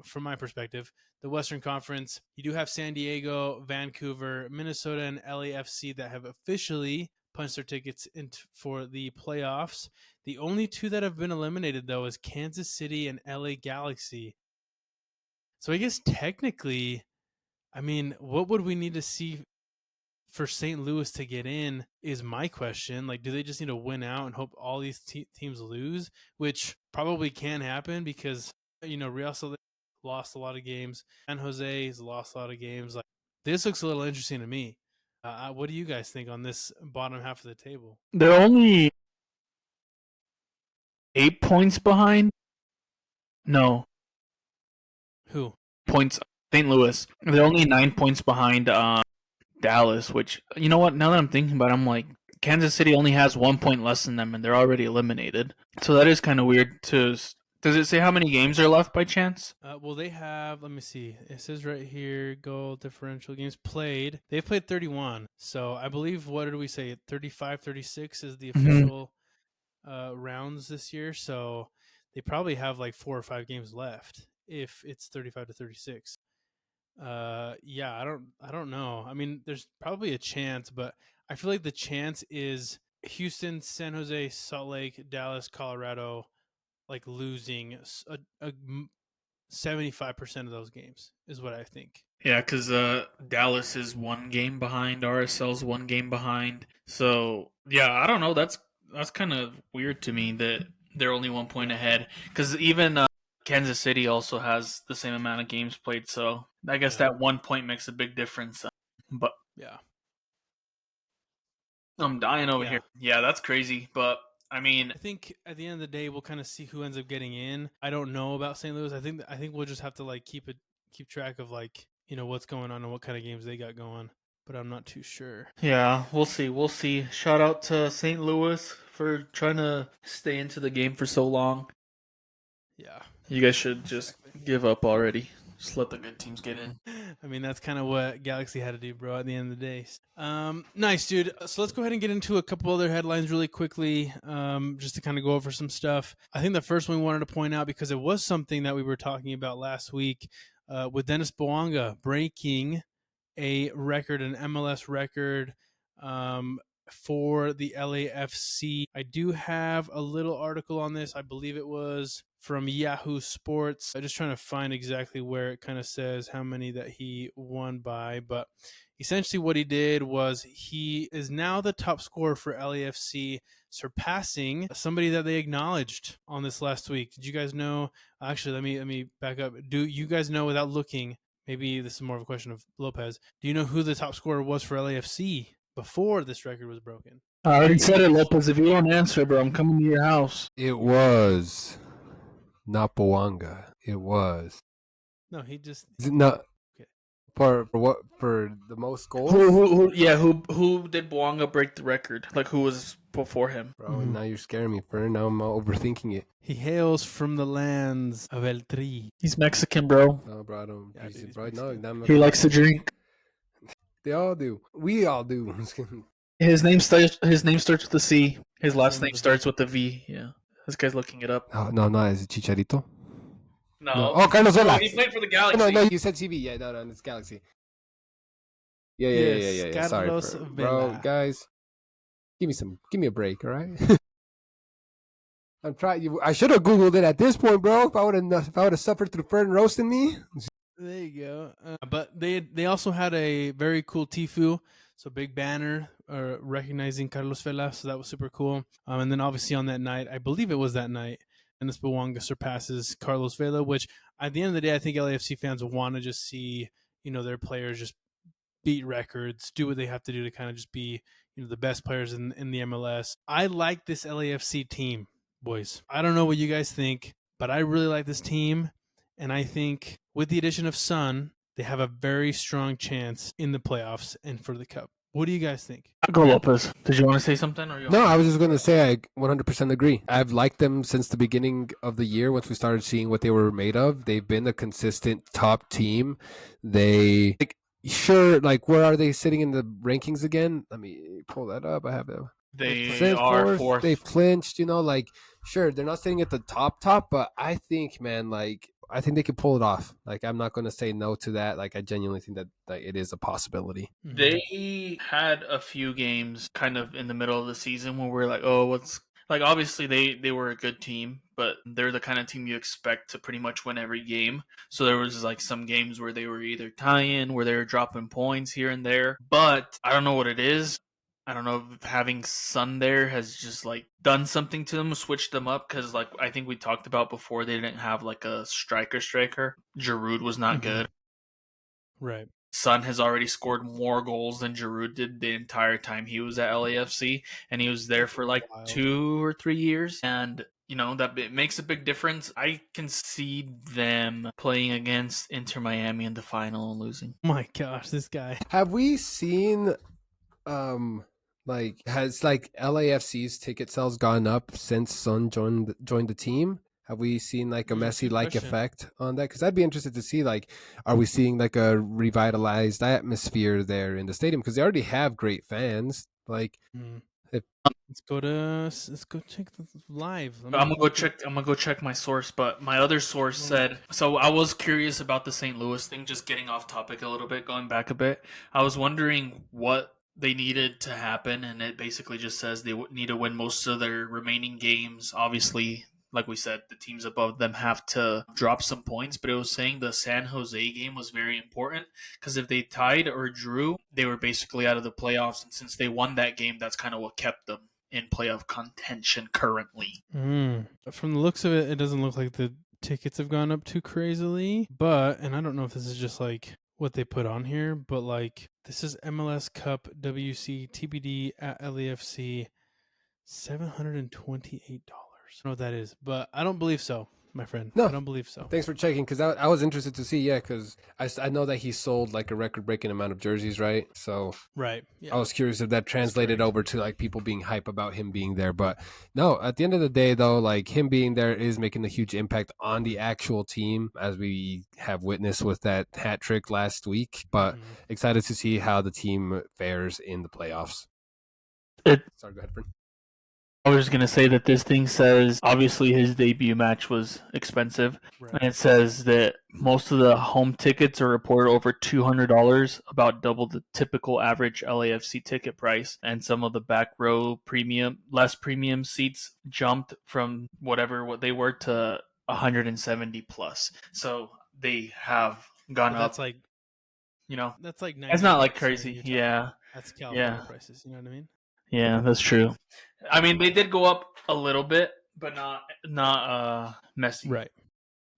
[SPEAKER 1] from my perspective, the Western Conference. You do have San Diego, Vancouver, Minnesota, and LAFC that have officially punched their tickets for the playoffs. The only two that have been eliminated, though, is Kansas City and LA Galaxy. So I guess technically, I mean, what would we need to see for St. Louis to get in is my question. Like, do they just need to win out and hope all these teams lose, which probably can happen because, Real Salt Lake lost a lot of games. San Jose has lost a lot of games. Like, this looks a little interesting to me. What do you guys think on this bottom half of the table?
[SPEAKER 2] They're only 8 points behind. No.
[SPEAKER 1] Who?
[SPEAKER 2] Points. St. Louis. They're only 9 points behind Dallas, which, you know what? Now that I'm thinking about it, I'm like, Kansas City only has 1 point less than them, and they're already eliminated. So that is kind of weird. Does it say how many games are left by chance?
[SPEAKER 1] Well, they have, let me see. It says right here, goal differential games played. They've played 31. So I believe, what did we say? 35, 36 is the official rounds this year. So they probably have like 4 or 5 games left if it's 35 to 36. Yeah, I don't know. I mean, there's probably a chance, but I feel like the chance is Houston, San Jose, Salt Lake, Dallas, Colorado, like losing 75% of those games is what I think.
[SPEAKER 2] Yeah, because Dallas is 1 game behind. RSL's 1 game behind. So yeah, I don't know. That's kind of weird to me that they're only 1 point ahead. Because even Kansas City also has the same amount of games played. So I guess that 1 point makes a big difference. But
[SPEAKER 1] Yeah.
[SPEAKER 2] I'm dying over here. Yeah, that's crazy. But I mean,
[SPEAKER 1] I think at the end of the day, we'll kind of see who ends up getting in. I don't know about St. Louis. I think we'll just have to like keep track of like, you know, what's going on and what kind of games they got going. But I'm not too sure.
[SPEAKER 2] Yeah, we'll see. We'll see. Shout out to St. Louis for trying to stay into the game for so long.
[SPEAKER 1] Yeah.
[SPEAKER 2] You guys should just give up already. Just let the good teams get in.
[SPEAKER 1] I mean, that's kind of what Galaxy had to do, bro, at the end of the day. Nice, dude. So let's go ahead and get into a couple other headlines really quickly, just to kind of go over some stuff. I think the first one we wanted to point out, because it was something that we were talking about last week, with Dennis Bouanga breaking a record, an MLS record, for the LAFC. I do have a little article on this. I believe it was from Yahoo Sports. I'm just trying to find exactly where it kind of says how many that he won by. But essentially what he did was he is now the top scorer for LAFC, surpassing somebody that they acknowledged on this last week. Did you guys know? Actually, let me back up. Do you guys know, without looking, maybe this is more of a question of Lopez, do you know who the top scorer was for LAFC before this record was broken?
[SPEAKER 2] I already said it, Lopez. If you don't answer, bro, I'm coming to your house.
[SPEAKER 3] It was not Bouanga. It was.
[SPEAKER 1] No, he just.
[SPEAKER 3] No.
[SPEAKER 1] Okay.
[SPEAKER 3] For what? For the most goals?
[SPEAKER 2] Who did Bouanga break the record? Like, who was before him?
[SPEAKER 3] Bro, now you're scaring me, Fern. Now I'm overthinking it.
[SPEAKER 1] He hails from the lands of El Tri.
[SPEAKER 2] He's Mexican, bro.
[SPEAKER 3] No, bro, I don't.
[SPEAKER 1] Yeah, dude,
[SPEAKER 3] bro, no,
[SPEAKER 2] He likes to drink.
[SPEAKER 3] They all do. We all do.
[SPEAKER 2] His name starts with a C. His last name starts with a V. Yeah, this guy's looking it up.
[SPEAKER 3] No, is it Chicharito?
[SPEAKER 2] No.
[SPEAKER 3] Oh, Carlos Vela.
[SPEAKER 2] He played for the Galaxy.
[SPEAKER 3] No, you said CB. Yeah, no, it's Galaxy. Yeah. Sorry,
[SPEAKER 1] Carlos
[SPEAKER 3] bro,
[SPEAKER 1] Vela.
[SPEAKER 3] guys. Give me a break, all right? I'm trying. I should have Googled it at this point, bro. If I would have suffered through Fern roasting me.
[SPEAKER 1] There you go. But they also had a very cool Tifu, so big banner recognizing Carlos Vela, so that was super cool. And then obviously on that night, I believe it was that night, Dennis Bouanga surpasses Carlos Vela, which at the end of the day, I think LAFC fans want to just see, you know, their players just beat records, do what they have to do to kind of just be, you know, the best players in the MLS. I like this LAFC team, boys. I don't know what you guys think, but I really like this team. And I think with the addition of Sun, they have a very strong chance in the playoffs and for the Cup. What do you guys think?
[SPEAKER 2] Go Lopez. Did you want to say something? Or
[SPEAKER 3] No, I was just going to say I 100% agree. I've liked them since the beginning of the year once we started seeing what they were made of. They've been a consistent top team. Where are they sitting in the rankings again? Let me pull that up. I have it.
[SPEAKER 2] They are fourth.
[SPEAKER 3] They've clinched, sure, they're not sitting at the top, but I think, man, I think they could pull it off. I'm not going to say no to that. I genuinely think that it is a possibility.
[SPEAKER 2] They had a few games kind of in the middle of the season where we're like, oh, what's... obviously they were a good team, but they're the kind of team you expect to pretty much win every game. So there was some games where they were either tying, where they were dropping points here and there. But I don't know what it is. I don't know if having Sun there has just done something to them, switched them up, because I think we talked about before, they didn't have a striker. Giroud was not good.
[SPEAKER 1] Right.
[SPEAKER 2] Sun has already scored more goals than Giroud did the entire time he was at LAFC, and he was there for 2 or 3 years, and that it makes a big difference. I can see them playing against Inter Miami in the final and losing.
[SPEAKER 1] Oh my gosh, this guy.
[SPEAKER 3] Have we seen Like, has like LAFC's ticket sales gone up since Son joined the team? Have we seen like a
[SPEAKER 1] Good
[SPEAKER 3] Messi-like
[SPEAKER 1] question.
[SPEAKER 3] effect on that? Because I'd be interested to see, like, are we seeing like a revitalized atmosphere there in the stadium? Because they already have great fans. Like, if
[SPEAKER 1] Let's go check this live.
[SPEAKER 2] I'm gonna go check my source, but my other source said so. I was curious about the St. Louis thing. Just getting off topic a little bit, going back a bit. I was wondering what they needed to happen, and it basically just says they need to win most of their remaining games. Obviously, like we said, the teams above them have to drop some points. But it was saying the San Jose game was very important because if they tied or drew, they were basically out of the playoffs. And since they won that game, that's kind of what kept them in playoff contention currently.
[SPEAKER 1] From the looks of it, it doesn't look like the tickets have gone up too crazily. But, and I don't know if this is just like what they put on here, but like this is MLS Cup WC TBD at LAFC, $728. I don't know what that is, but I don't believe so, my friend.
[SPEAKER 3] No.
[SPEAKER 1] I don't believe so.
[SPEAKER 3] Thanks for checking, because I was interested to see. Yeah, because I know that he sold like a record-breaking amount of jerseys, right? So
[SPEAKER 1] Right. Yeah.
[SPEAKER 3] I was curious if that translated
[SPEAKER 1] correct.
[SPEAKER 3] over to like people being hype about him being there. But no, at the end of the day, though, like him being there is making a huge impact on the actual team, as we have witnessed with that hat trick last week. But excited to see how the team fares in the playoffs. Sorry, go ahead, Fern.
[SPEAKER 2] I was going to say that this thing says obviously his debut match was expensive.
[SPEAKER 1] Right.
[SPEAKER 2] And it says that most of the home tickets are reported over $200, about double the typical average LAFC ticket price. And some of the back row less premium seats jumped from what they were to 170 plus. So they have gone up.
[SPEAKER 1] That's like, that's like
[SPEAKER 2] it's not like crazy. Yeah.
[SPEAKER 1] That's California prices. You know what I mean?
[SPEAKER 2] Yeah, that's true. I mean, they did go up a little bit, but not Messi.
[SPEAKER 1] Right.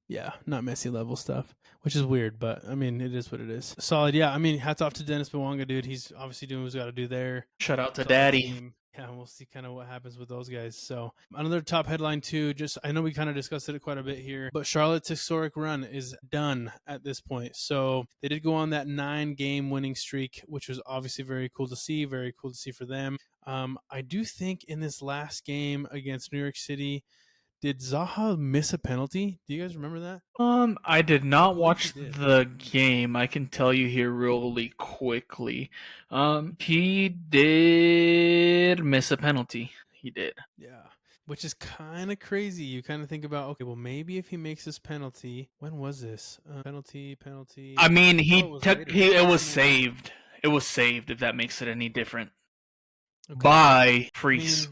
[SPEAKER 1] Yeah, not Messi level stuff, which is weird, but I mean, it is what it is. Solid. Yeah, I mean, hats off to Dennis Bouanga, dude. He's obviously doing what he's got to do there.
[SPEAKER 2] Shout out to Daddy.
[SPEAKER 1] Team. Yeah, we'll see kind of what happens with those guys. So another top headline too. Just I know we kind of discussed it quite a bit here, but Charlotte's historic run is done at this point. So they did go on that 9-game winning streak, which was obviously very cool to see. Very cool to see for them. I do think in this last game against New York City, did Zaha miss a penalty? Do you guys remember that?
[SPEAKER 2] I did not watch the game. I can tell you here really quickly. He did miss a penalty. He did.
[SPEAKER 1] Yeah. Which is kind of crazy. You kind of think about, okay, well, maybe if he makes this penalty, when was this? Penalty.
[SPEAKER 2] I mean, it was saved. It was saved, if that makes it any different. Okay. By Freeze.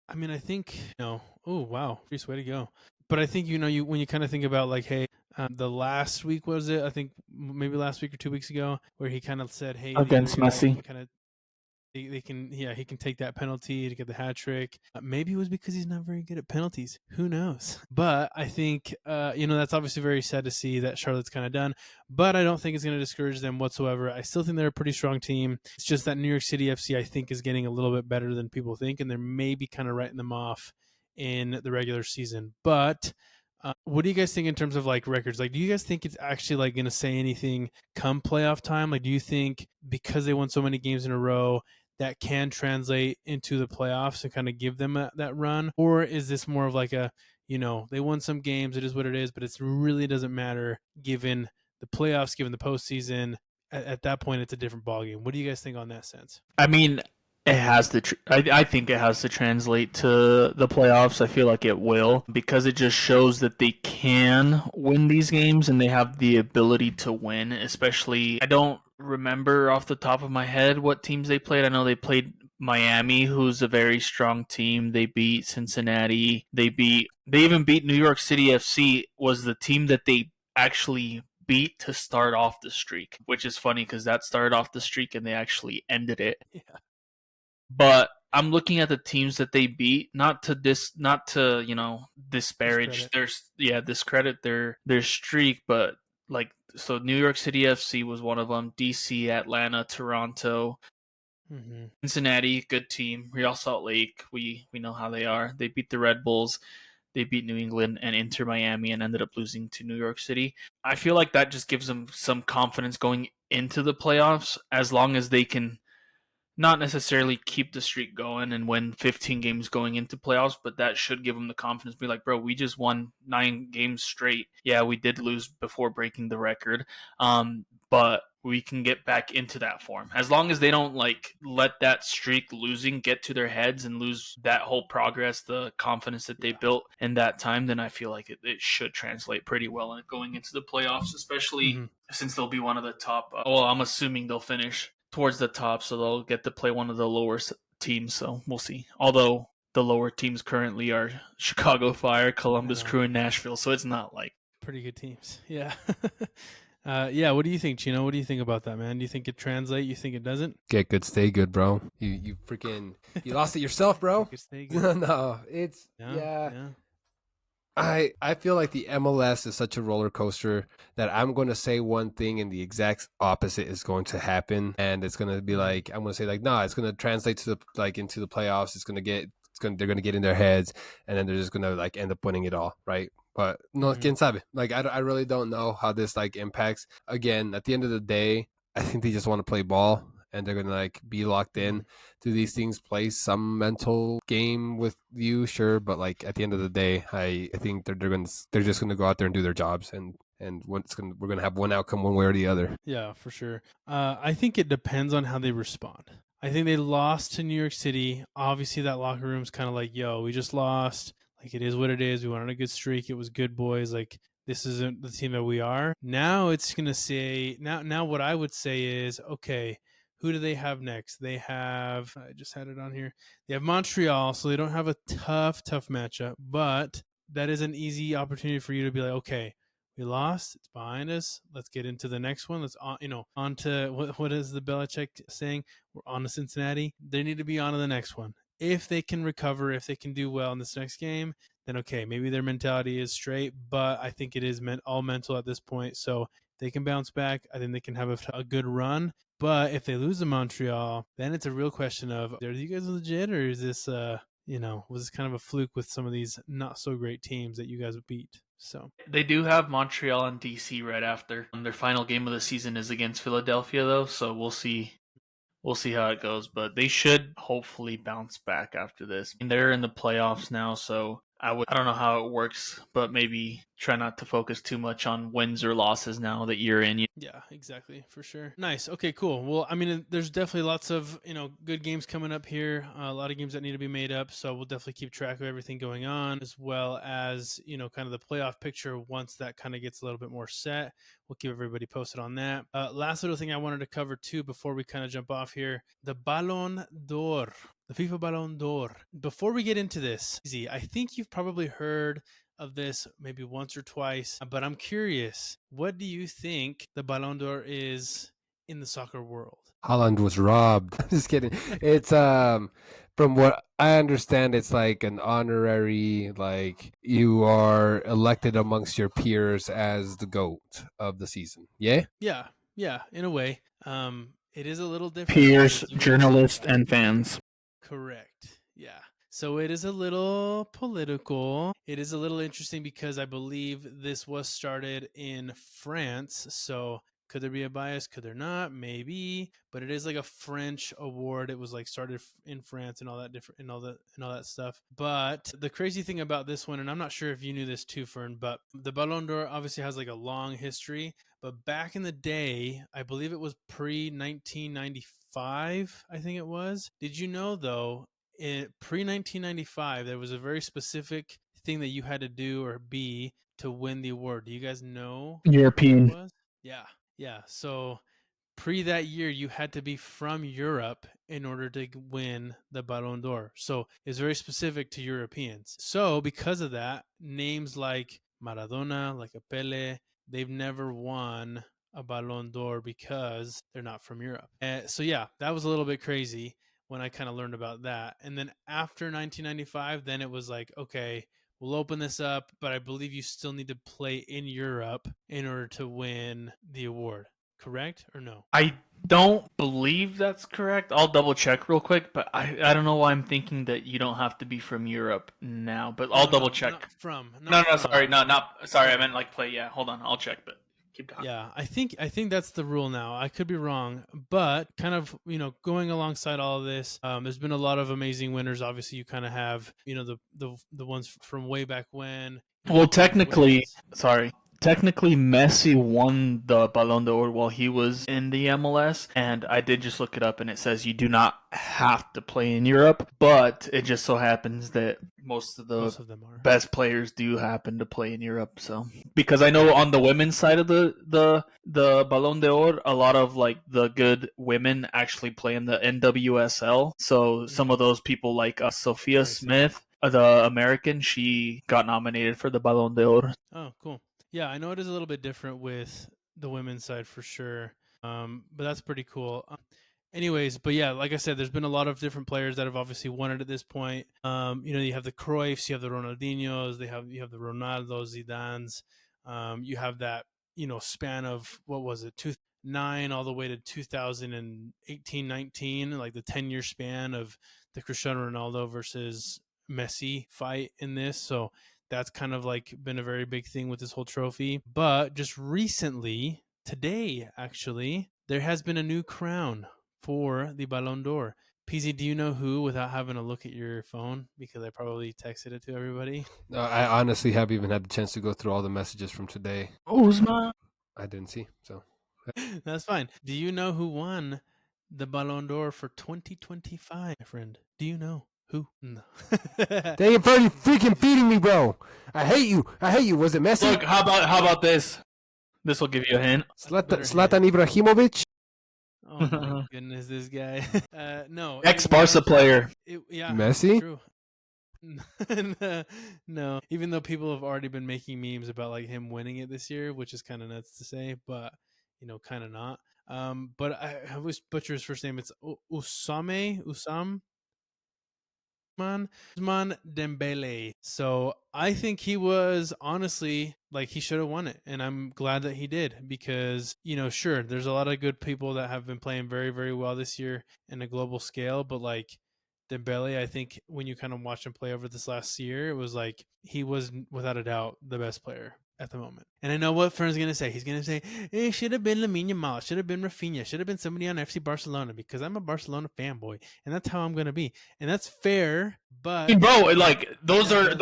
[SPEAKER 1] I mean, I think, oh, wow. Freeze, way to go. But I think, when you kind of think about like, hey, the last week, was it? I think maybe last week or 2 weeks ago, where he kind of said, hey,
[SPEAKER 2] against Messi.
[SPEAKER 1] He can take that penalty to get the hat trick. Maybe it was because he's not very good at penalties. Who knows? But I think, that's obviously very sad to see that Charlotte's kind of done. But I don't think it's going to discourage them whatsoever. I still think they're a pretty strong team. It's just that New York City FC, I think, is getting a little bit better than people think, and they're maybe kind of writing them off in the regular season. But what do you guys think in terms of like records? Like, do you guys think it's actually like going to say anything come playoff time? Like, do you think because they won so many games in a row, that can translate into the playoffs and kind of give them that run? Or is this more of like a, they won some games, it is what it is, but it really doesn't matter given the playoffs, given the postseason. At that point, it's a different ballgame. What do you guys think on that sense?
[SPEAKER 2] I mean, it has to. I think it has to translate to the playoffs. I feel like it will, because it just shows that they can win these games and they have the ability to win. Especially, I don't remember off the top of my head what teams they played. I know they played Miami, who's a very strong team. They beat Cincinnati. They even beat New York City FC. Was the team that they actually beat to start off the streak, which is funny because that started off the streak and they actually ended it.
[SPEAKER 1] Yeah.
[SPEAKER 2] But I'm looking at the teams that they beat, not to disparage discredit their streak, but like, so New York City FC was one of them, DC, Atlanta, Toronto, Cincinnati, good team, Real Salt Lake, we know how they are. They beat the Red Bulls, they beat New England and Inter Miami and ended up losing to New York City. I feel like that just gives them some confidence going into the playoffs, as long as they can not necessarily keep the streak going and win 15 games going into playoffs, but that should give them the confidence to be like, bro, we just won 9 games straight. Yeah, we did lose before breaking the record, but we can get back into that form. As long as they don't like let that streak losing get to their heads and lose that whole progress, the confidence that they built in that time, then I feel like it should translate pretty well going into the playoffs, especially since they'll be one of the top. Well, I'm assuming they'll finish towards the top, so they'll get to play one of the lower teams. So we'll see. Although the lower teams currently are Chicago Fire, Columbus Crew, and Nashville, so it's not like
[SPEAKER 1] pretty good teams. Yeah. Yeah, what do you think, Chino? What do you think about that, man? Do you think it translates? You think it doesn't?
[SPEAKER 3] Get good, stay good, bro. You freaking you lost it yourself, bro.
[SPEAKER 1] Stay good.
[SPEAKER 3] No, it's I feel like the MLS is such a roller coaster that I'm going to say one thing and the exact opposite is going to happen, and it's going to be like I'm going to say like no, it's going to translate to into the playoffs. They're going to get in their heads, and then they're just going to like end up winning it all, right? But no, quien sabe? Like I really don't know how this like impacts. Again, at the end of the day, I think they just want to play ball, and they're gonna like be locked in to these things, play some mental game with you, sure. But like at the end of the day, I think they're just gonna go out there and do their jobs, and we're gonna have one outcome one way or the other.
[SPEAKER 1] Yeah, for sure. I think it depends on how they respond. I think they lost to New York City. Obviously, that locker room's kind of like, yo, we just lost. Like, it is what it is. We went on a good streak. It was good, boys. Like, this isn't the team that we are. Now it's going to say, now what I would say is, okay, who do they have next? They have, I just had it on here. They have Montreal, so they don't have a tough matchup, but that is an easy opportunity for you to be like, okay, we lost. It's behind us. Let's get into the next one. Let's on to what is the Belichick saying? We're on to Cincinnati. They need to be on to the next one. If they can recover, if they can do well in this next game, then okay, maybe their mentality is straight. But I think it is all mental at this point. So they can bounce back. I think they can have a good run. But if they lose to Montreal, then it's a real question of, are you guys legit, or is this was this kind of a fluke with some of these not so great teams that you guys beat? So
[SPEAKER 2] they do have Montreal and DC right after. Their final game of the season is against Philadelphia, though, so we'll see. We'll see how it goes, but they should hopefully bounce back after this. And they're in the playoffs now, so I don't know how it works, but maybe try not to focus too much on wins or losses now that you're in.
[SPEAKER 1] Yeah, exactly, for sure. Nice. Okay, cool. Well, I mean, there's definitely lots of good games coming up here. A lot of games that need to be made up, so we'll definitely keep track of everything going on, as well as kind of the playoff picture once that kind of gets a little bit more set. We'll keep everybody posted on that. Last little thing I wanted to cover too before we kind of jump off here: the Ballon d'Or. The FIFA Ballon d'Or. Before we get into this, I think you've probably heard of this maybe once or twice, but I'm curious, what do you think the Ballon d'Or is in the soccer world?
[SPEAKER 3] Holland was robbed. Just kidding. It's from what I understand, it's like an honorary, like you are elected amongst your peers as the GOAT of the season. Yeah?
[SPEAKER 1] Yeah, in a way. It is a little different.
[SPEAKER 2] Peers, journalists, and fans.
[SPEAKER 1] Correct. Yeah. So it is a little political. It is a little interesting because I believe this was started in France. So could there be a bias? Could there not? Maybe. But it is like a French award. It was like started in France and all that different and all that stuff. But the crazy thing about this one, and I'm not sure if you knew this too, Fern, but the Ballon d'Or obviously has like a long history. But back in the day, I believe it was pre-1995. I think it was. Did you know though? Pre-1995, there was a very specific thing that you had to do or be to win the award. Do you guys know?
[SPEAKER 2] European.
[SPEAKER 1] What it was? Yeah. So pre that year, you had to be from Europe in order to win the Ballon d'Or. So it's very specific to Europeans. So because of that, names like Maradona, like a Pele, they've never won a Ballon d'Or because they're not from Europe. So yeah, that was a little bit crazy when I kind of learned about that. And then after 1995, then it was like, okay, we'll open this up, but I believe you still need to play in Europe in order to win the award. Correct or no?
[SPEAKER 2] I don't believe that's correct. I'll double check real quick, but I don't know why I'm thinking that you don't have to be from Europe now, but I'll double check.
[SPEAKER 1] Not from.
[SPEAKER 2] Sorry, not sorry. I meant like play. Yeah, hold on, I'll check. But keep talking.
[SPEAKER 1] Yeah, I think that's the rule now. I could be wrong, but kind of going alongside all of this, there's been a lot of amazing winners. Obviously, you kind of have the ones from way back when.
[SPEAKER 2] Well,
[SPEAKER 1] Weahs.
[SPEAKER 2] technically, Messi won the Ballon d'Or while he was in the MLS, and I did just look it up, and it says you do not have to play in Europe, but it just so happens that most of
[SPEAKER 1] them are.
[SPEAKER 2] best players do happen to play in Europe. So, because I know on the women's side of the Ballon d'Or, a lot of like the good women actually play in the NWSL. So some of those people like Sophia Smith, the American, she got nominated for the Ballon d'Or.
[SPEAKER 1] Oh, cool. Yeah, I know it is a little bit different with the women's side for sure, but that's pretty cool. Anyways, but yeah, like I said, there's been a lot of different players that have obviously won it at this point. You have the Cruyffs, you have the Ronaldinhos, you have the Ronaldos, Zidanes. You have that span of what was it, 2009 all the way to 2018, 19, like the 10-year span of the Cristiano Ronaldo versus Messi fight in this. So that's kind of like been a very big thing with this whole trophy. But just recently, today actually, there has been a new crown for the Ballon d'Or. PZ, do you know who without having to look at your phone? Because I probably texted it to everybody.
[SPEAKER 3] I honestly haven't even had the chance to go through all the messages from today.
[SPEAKER 2] Uzma.
[SPEAKER 3] I didn't see, so.
[SPEAKER 1] That's fine. Do you know who won the Ballon d'Or for 2025, my friend? Do you know who? No.
[SPEAKER 3] They are very freaking feeding me, bro. I hate you. Was it Messi?
[SPEAKER 2] Look, how about this? This will give you a hint.
[SPEAKER 3] Zlatan Ibrahimovic?
[SPEAKER 1] Oh my goodness, this guy. No.
[SPEAKER 2] Ex-Barca player.
[SPEAKER 1] Yeah.
[SPEAKER 3] Messi?
[SPEAKER 1] True. No. Even though people have already been making memes about like him winning it this year, which is kind of nuts to say, but kind of not. But I always butcher his first name. It's Usman Dembele. So I think he was honestly like he should have won it, and I'm glad that he did because sure, there's a lot of good people that have been playing very, very well this year in a global scale, but like Dembele, I think when you kind of watch him play over this last year, it was like he was without a doubt the best player at the moment. And I know what Fern's going to say. He's going to say, it should have been Lamine Yamal, should have been Rafinha, should have been somebody on FC Barcelona because I'm a Barcelona fanboy, and that's how I'm going to be. And that's fair, but
[SPEAKER 2] bro, like those are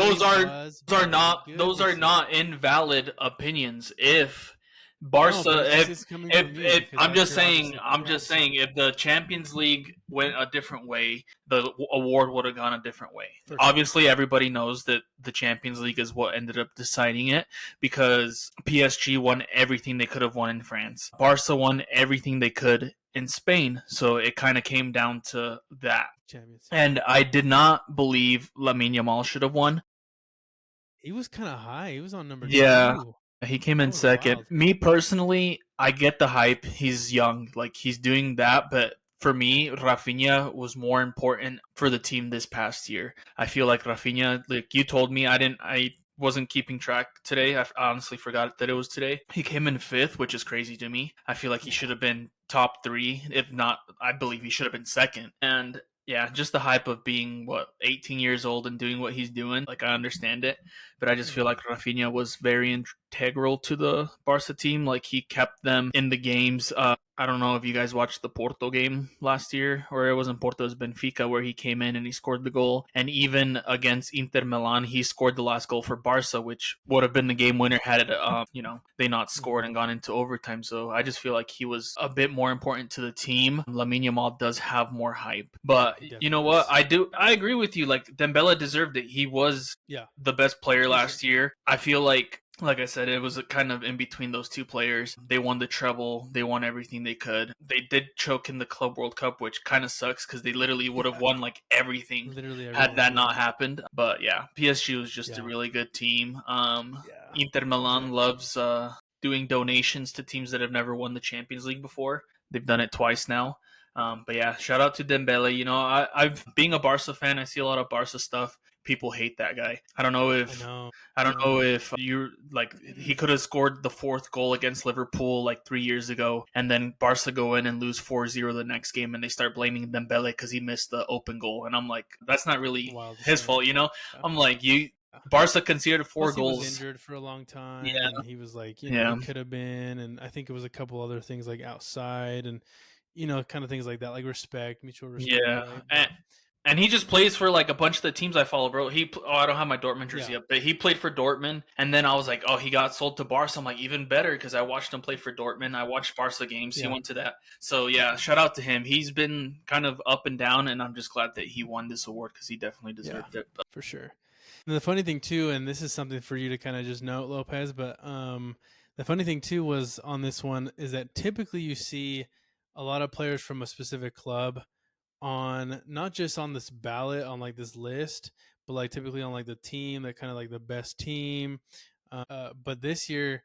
[SPEAKER 2] not invalid opinions. If Barca, if I'm just saying, if the Champions League went a different way, the award would have gone a different way.
[SPEAKER 1] Sure.
[SPEAKER 2] Obviously, everybody knows that the Champions League is what ended up deciding it because PSG won everything they could have won in France. Barca won everything they could in Spain, so it kind of came down to that. And I did not believe Lamine Yamal should have won.
[SPEAKER 1] He was kind of high. He was on number
[SPEAKER 2] 2. He came in second.
[SPEAKER 1] Wild.
[SPEAKER 2] Me personally, I get the hype. He's young, like he's doing that, but for me, Rafinha was more important for the team this past year. I feel like Rafinha, like you told me, I wasn't keeping track today. I honestly forgot that it was today. He came in 5th, which is crazy to me. I feel like he should have been top 3. If not, I believe he should have been 2nd. And yeah, just the hype of being 18 years old and doing what he's doing. Like I understand it, but I just feel like Rafinha was very integral to the Barca team. Like he kept them in the games. I don't know if you guys watched the Porto game last year, or it wasn't Porto, it was Benfica, where he came in and he scored the goal. And even against Inter Milan, he scored the last goal for Barca, which would have been the game winner had it, they not scored and gone into overtime. So I just feel like he was a bit more important to the team. Lamine Yamal does have more hype, but you know what? I agree with you. Like Dembele deserved it. He was the best player last year. I feel like I said, it was kind of in between those two players. They won the treble. They won everything they could. They did choke in the Club World Cup, which kind of sucks because they literally would have won like everything had that not happened. But yeah, PSG was just a really good team. Inter Milan loves doing donations to teams that have never won the Champions League before. They've done it twice now. But yeah, shout out to Dembele. I've being a Barca fan, I see a lot of Barca stuff. People hate that guy. I don't know if you like he could have scored the 4th goal against Liverpool like 3 years ago, and then Barca go in and lose 4-0 the next game, and they start blaming Dembele because he missed the open goal, and I'm like, that's not really his fault, I'm like, Barca conceded 4
[SPEAKER 1] Plus, he
[SPEAKER 2] goals.
[SPEAKER 1] was injured for a long time,
[SPEAKER 2] Yeah.
[SPEAKER 1] and he was like, he could have been, and I think it was a couple other things like outside, and kind of things like that, like mutual respect.
[SPEAKER 2] Yeah,
[SPEAKER 1] right?
[SPEAKER 2] and he just plays for like a bunch of the teams I follow, bro. I don't have my Dortmund jersey up, but he played for Dortmund, and then I was like, oh, he got sold to Barca. I'm like, even better because I watched him play for Dortmund. I watched Barca games. He went to that. So yeah, shout out to him. He's been kind of up and down, and I'm just glad that he won this award because he definitely deserved it.
[SPEAKER 1] For sure. And the funny thing too, and this is something for you to kind of just note, Lopez, but the funny thing too was on this one is that typically you see a lot of players from a specific club on not just on this ballot on like this list, but like typically on like the team that kind of like the best team. But this year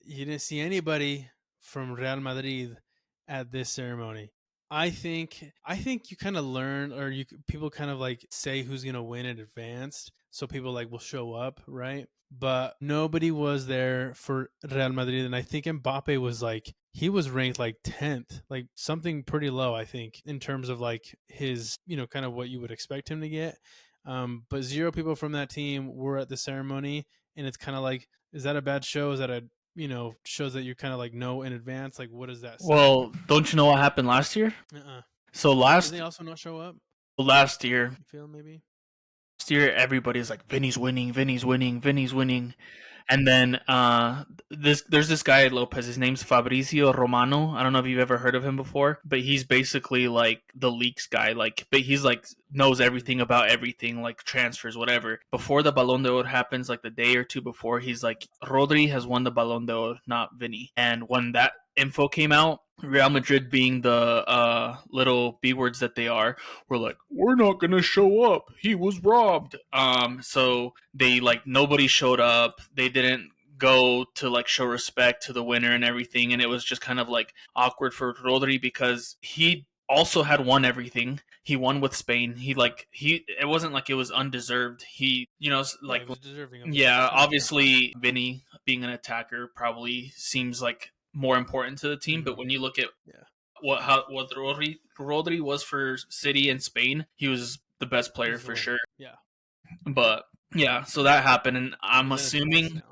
[SPEAKER 1] you didn't see anybody from Real Madrid at this ceremony. I think you kind of learn, or people kind of like say who's gonna win in advance, so people like will show up, right? But nobody was there for Real Madrid, and I think Mbappe was like he was ranked like 10th, like something pretty low, I think, in terms of like his kind of what you would expect him to get. But 0 people from that team were at the ceremony, and it's kind of like, is that a bad show? Is that a shows that you kind of like know in advance? Like, what does that say?
[SPEAKER 2] Well, don't you know what happened last year? So
[SPEAKER 1] Did they also not show up?
[SPEAKER 2] Last year,
[SPEAKER 1] You feel maybe?
[SPEAKER 2] Last year, everybody's like, Vinny's winning, Vinny's winning, Vinny's winning. And then there's this guy at Lopez. His name's Fabrizio Romano. I don't know if you've ever heard of him before, but he's basically like the leaks guy. But he's like knows everything about everything, like transfers, whatever. Before the Ballon d'Or happens, like the day or two before, he's like, Rodri has won the Ballon d'Or, not Vinny. And when that info came out, Real Madrid, being the little B words that they are, were like, we're not gonna show up. He was robbed. So they like nobody showed up. They didn't go to like show respect to the winner and everything, and it was just kind of like awkward for Rodri because he also had won everything. He won with Spain. It wasn't like it was undeserved. He like
[SPEAKER 1] was deserving of
[SPEAKER 2] obviously Vinny being an attacker probably seems like more important to the team, but when you look at what Rodri was for City and Spain, he was the best player for sure.
[SPEAKER 1] Yeah.
[SPEAKER 2] But yeah, so that happened, and I'm assuming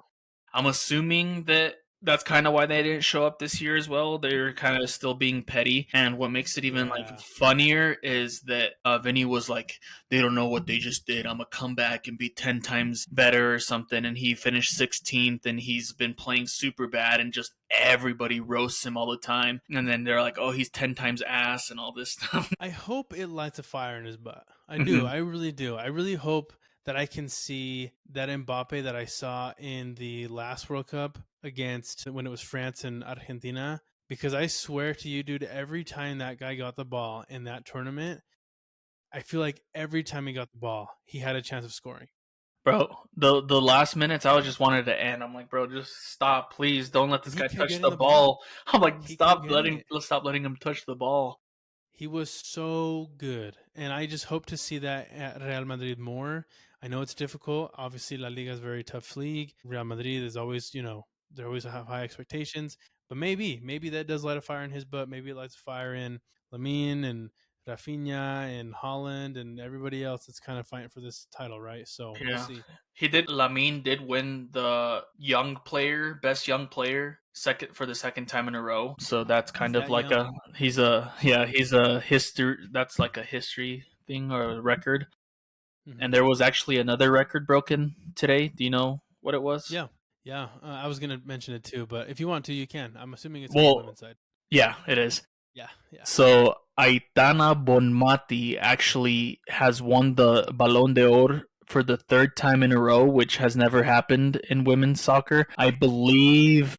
[SPEAKER 2] that that's kind of why they didn't show up this year as well. They're kind of still being petty, and what makes it even like funnier is that Vinny was like, they don't know what they just did. I'm gonna come back and be 10 times better or something, and he finished 16th, and he's been playing super bad, and just everybody roasts him all the time. And then they're like, oh, he's 10 times ass and all this stuff.
[SPEAKER 1] I hope it lights a fire in his butt. I do. I really do. I really hope that I can see that Mbappe that I saw in the last World Cup against when it was France and Argentina, because I swear to you, dude, every time that guy got the ball in that tournament, I feel like every time he got the ball, he had a chance of scoring.
[SPEAKER 2] Bro, the last minutes, I just wanted to end. I'm like, bro, just stop, please. Don't let this guy touch the ball. I'm like, stop letting him touch the ball.
[SPEAKER 1] He was so good, and I just hope to see that at Real Madrid more. I know it's difficult. Obviously, La Liga is a very tough league. Real Madrid is always, they always have high expectations. But maybe that does light a fire in his butt. Maybe it lights a fire in Lamine and Rafinha and Holland and everybody else that's kind of fighting for this title, right? So we'll see.
[SPEAKER 2] Lamine did win the best young player for the second time in a row. So that's kind of like he's a history. That's like a history thing or a record. Mm-hmm. And there was actually another record broken today. Do you know what it was?
[SPEAKER 1] Yeah. I was gonna mention it too, but if you want to, you can. I'm assuming it's on the women's side.
[SPEAKER 2] Yeah, it is.
[SPEAKER 1] Yeah.
[SPEAKER 2] So Aitana Bonmati actually has won the Ballon d'Or for the 3rd time in a row, which has never happened in women's soccer. I believe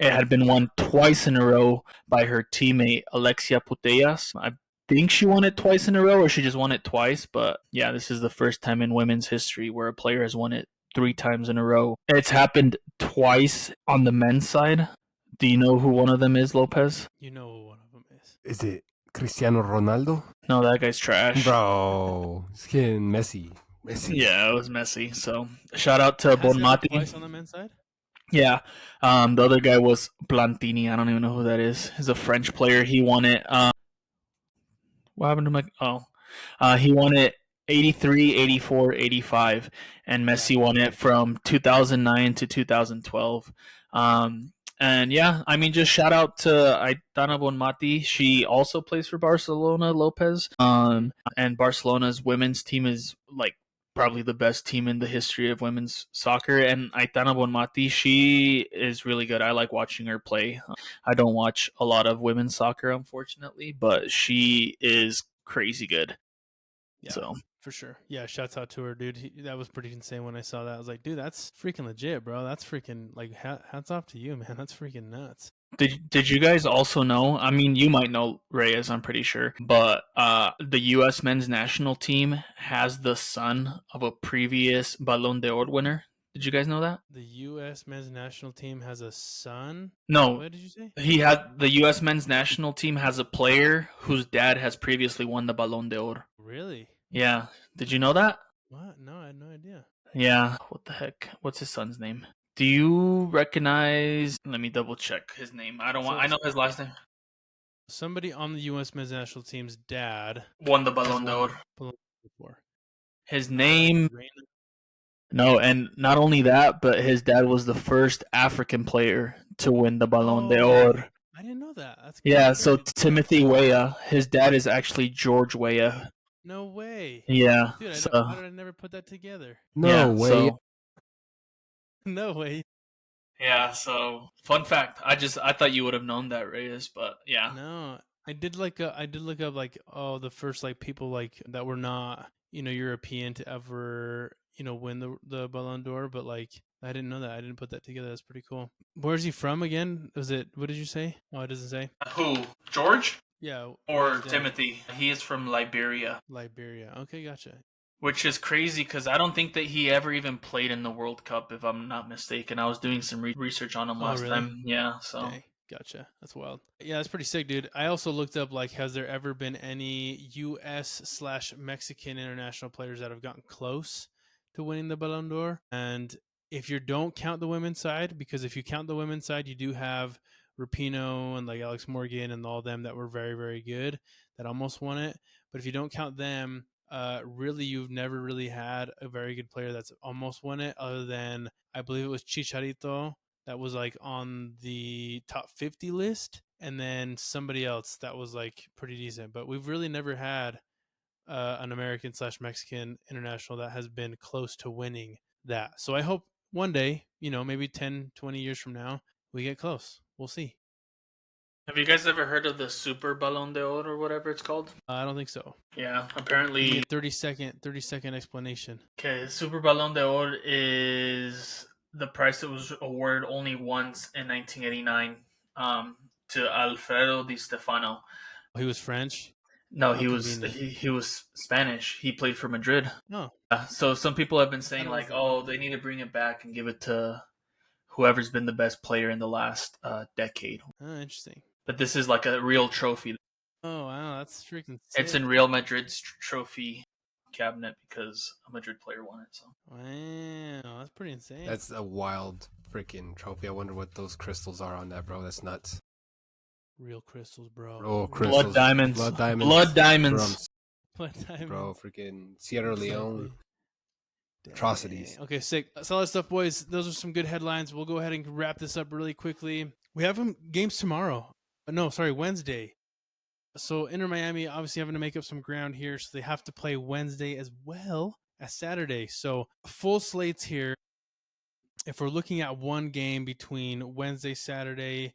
[SPEAKER 2] it had been won twice in a row by her teammate Alexia Putellas. I think she won it twice in a row, or she just won it twice. But yeah, this is the first time in women's history where a player has won it 3 times in a row. It's happened twice on the men's side. Do you know who one of them is, Lopez?
[SPEAKER 1] You know who one of them is.
[SPEAKER 3] Is it Cristiano Ronaldo?
[SPEAKER 2] No, that guy's trash.
[SPEAKER 3] Bro, it's getting Messi.
[SPEAKER 2] Yeah, it was Messi. So shout out to Bonmati.
[SPEAKER 1] Twice on the men's side?
[SPEAKER 2] Yeah. The other guy was Plantini. I don't even know who that is. He's a French player. He won it. What happened to my... Oh. He won it 83, 84, 85, and Messi
[SPEAKER 1] Yeah.
[SPEAKER 2] won it from 2009 to 2012. And yeah, I mean, just shout out to Aitana Bonmati. She also plays for Barcelona, Lopez. And Barcelona's women's team is like probably the best team in the history of women's soccer. And Aitana Bonmati, she is really good. I like watching her play. I don't watch a lot of women's soccer, unfortunately, but she is crazy good.
[SPEAKER 1] Yeah.
[SPEAKER 2] So
[SPEAKER 1] For sure. Yeah, shouts out to her, dude. That was pretty insane when I saw that. I was like, dude, that's freaking legit, bro. That's freaking, like, hats off to you, man. That's freaking nuts.
[SPEAKER 2] did you guys also know? I mean, you might know Reyes, I'm pretty sure, but the U.S. men's national team has the son of a previous Ballon d'Or winner. Did you guys know that?
[SPEAKER 1] The U.S. men's national team has a son?
[SPEAKER 2] No,
[SPEAKER 1] What did you say?
[SPEAKER 2] the U.S. men's national team has a player whose dad has previously won the Ballon d'Or.
[SPEAKER 1] Really?
[SPEAKER 2] Yeah, did you know that?
[SPEAKER 1] What? No, I had no idea.
[SPEAKER 2] Yeah, what the heck? What's his son's name? Do you recognize? Let me double check his name. I don't want. I know his last name.
[SPEAKER 1] Somebody on the U.S. men's national team's dad
[SPEAKER 2] Won the
[SPEAKER 1] has
[SPEAKER 2] Ballon d'Or.
[SPEAKER 1] Ballon d'Or before.
[SPEAKER 2] His name.
[SPEAKER 1] Reina?
[SPEAKER 2] No, and not only that, but his dad was the first African player to win the Ballon d'Or.
[SPEAKER 1] I didn't know that. That's
[SPEAKER 2] Yeah,
[SPEAKER 1] crazy.
[SPEAKER 2] so Timothy Weah, his dad is actually George Weah.
[SPEAKER 1] No way.
[SPEAKER 2] Yeah,
[SPEAKER 1] Dude,
[SPEAKER 2] so
[SPEAKER 1] how did I never put that together?
[SPEAKER 3] No
[SPEAKER 2] yeah,
[SPEAKER 3] way.
[SPEAKER 2] so
[SPEAKER 1] No way.
[SPEAKER 2] yeah, so fun fact. I thought you would have known that, Reyes, but yeah.
[SPEAKER 1] No, I did look up like the first like people like that were not European to ever win the Ballon d'Or, but like I didn't know that. I didn't put that together. That's pretty cool. Where's he from again? Was it what did you say? Oh, it doesn't say.
[SPEAKER 2] Who? George
[SPEAKER 1] Yeah.
[SPEAKER 2] or
[SPEAKER 1] his dad.
[SPEAKER 2] Timothy? He is from Liberia,
[SPEAKER 1] Liberia. Okay, gotcha.
[SPEAKER 2] which is crazy because I don't think that he ever even played in the World Cup, if I'm not mistaken. I was doing some research on him last
[SPEAKER 1] really?
[SPEAKER 2] time. Yeah, so.
[SPEAKER 1] Dang. Gotcha. That's wild. Yeah, that's pretty sick, dude. I also looked up like, has there ever been any U.S./Mexican international players that have gotten close to winning the Ballon d'Or? And if you don't count the women's side, because if you count the women's side, you do have Rapinoe and like Alex Morgan and all them that were very, very good that almost won it. But if you don't count them, really, you've never really had a very good player that's almost won it, other than I believe it was Chicharito that was like on the top 50 list, and then somebody else that was like pretty decent. But we've really never had an American/Mexican international that has been close to winning that. So I hope one day, maybe 10, 20 years from now, we get close. We'll see.
[SPEAKER 2] Have you guys ever heard of the Super Ballon d'Or or whatever it's called?
[SPEAKER 1] I don't think so.
[SPEAKER 2] Yeah,
[SPEAKER 1] Give me
[SPEAKER 2] apparently.
[SPEAKER 1] a 30-second explanation.
[SPEAKER 2] Okay, Super Ballon d'Or is the prize that was awarded only once in 1989 to Alfredo Di Stefano.
[SPEAKER 1] He was French.
[SPEAKER 2] No,
[SPEAKER 1] How
[SPEAKER 2] he was
[SPEAKER 1] convenient.
[SPEAKER 2] he was Spanish. He played for Madrid.
[SPEAKER 1] No.
[SPEAKER 2] So some people have been saying
[SPEAKER 1] Thought it was
[SPEAKER 2] like, oh, they need to bring it back and give it to whoever's been the best player in the last decade.
[SPEAKER 1] Oh, interesting.
[SPEAKER 2] But this is like a real trophy.
[SPEAKER 1] Oh, wow. That's freaking sick.
[SPEAKER 2] It's in Real Madrid's trophy cabinet because a Madrid player won it. So
[SPEAKER 1] Wow. That's pretty insane.
[SPEAKER 3] That's a wild freaking trophy. I wonder what those crystals are on that, bro. That's nuts.
[SPEAKER 1] Real crystals, bro.
[SPEAKER 3] Oh,
[SPEAKER 1] Real
[SPEAKER 3] crystals.
[SPEAKER 2] blood diamonds.
[SPEAKER 3] Blood diamonds.
[SPEAKER 2] Blood diamonds.
[SPEAKER 1] Blood diamonds.
[SPEAKER 3] Bro, freaking Sierra Leone.
[SPEAKER 1] Dang.
[SPEAKER 3] Atrocities.
[SPEAKER 1] Okay, sick. Solid stuff, boys. Those are some good headlines. We'll go ahead and wrap this up really quickly. We have games tomorrow. No, sorry, Wednesday. So Inter Miami obviously having to make up some ground here, so they have to play Wednesday as well as Saturday. So full slates here. If we're looking at one game between Wednesday, Saturday,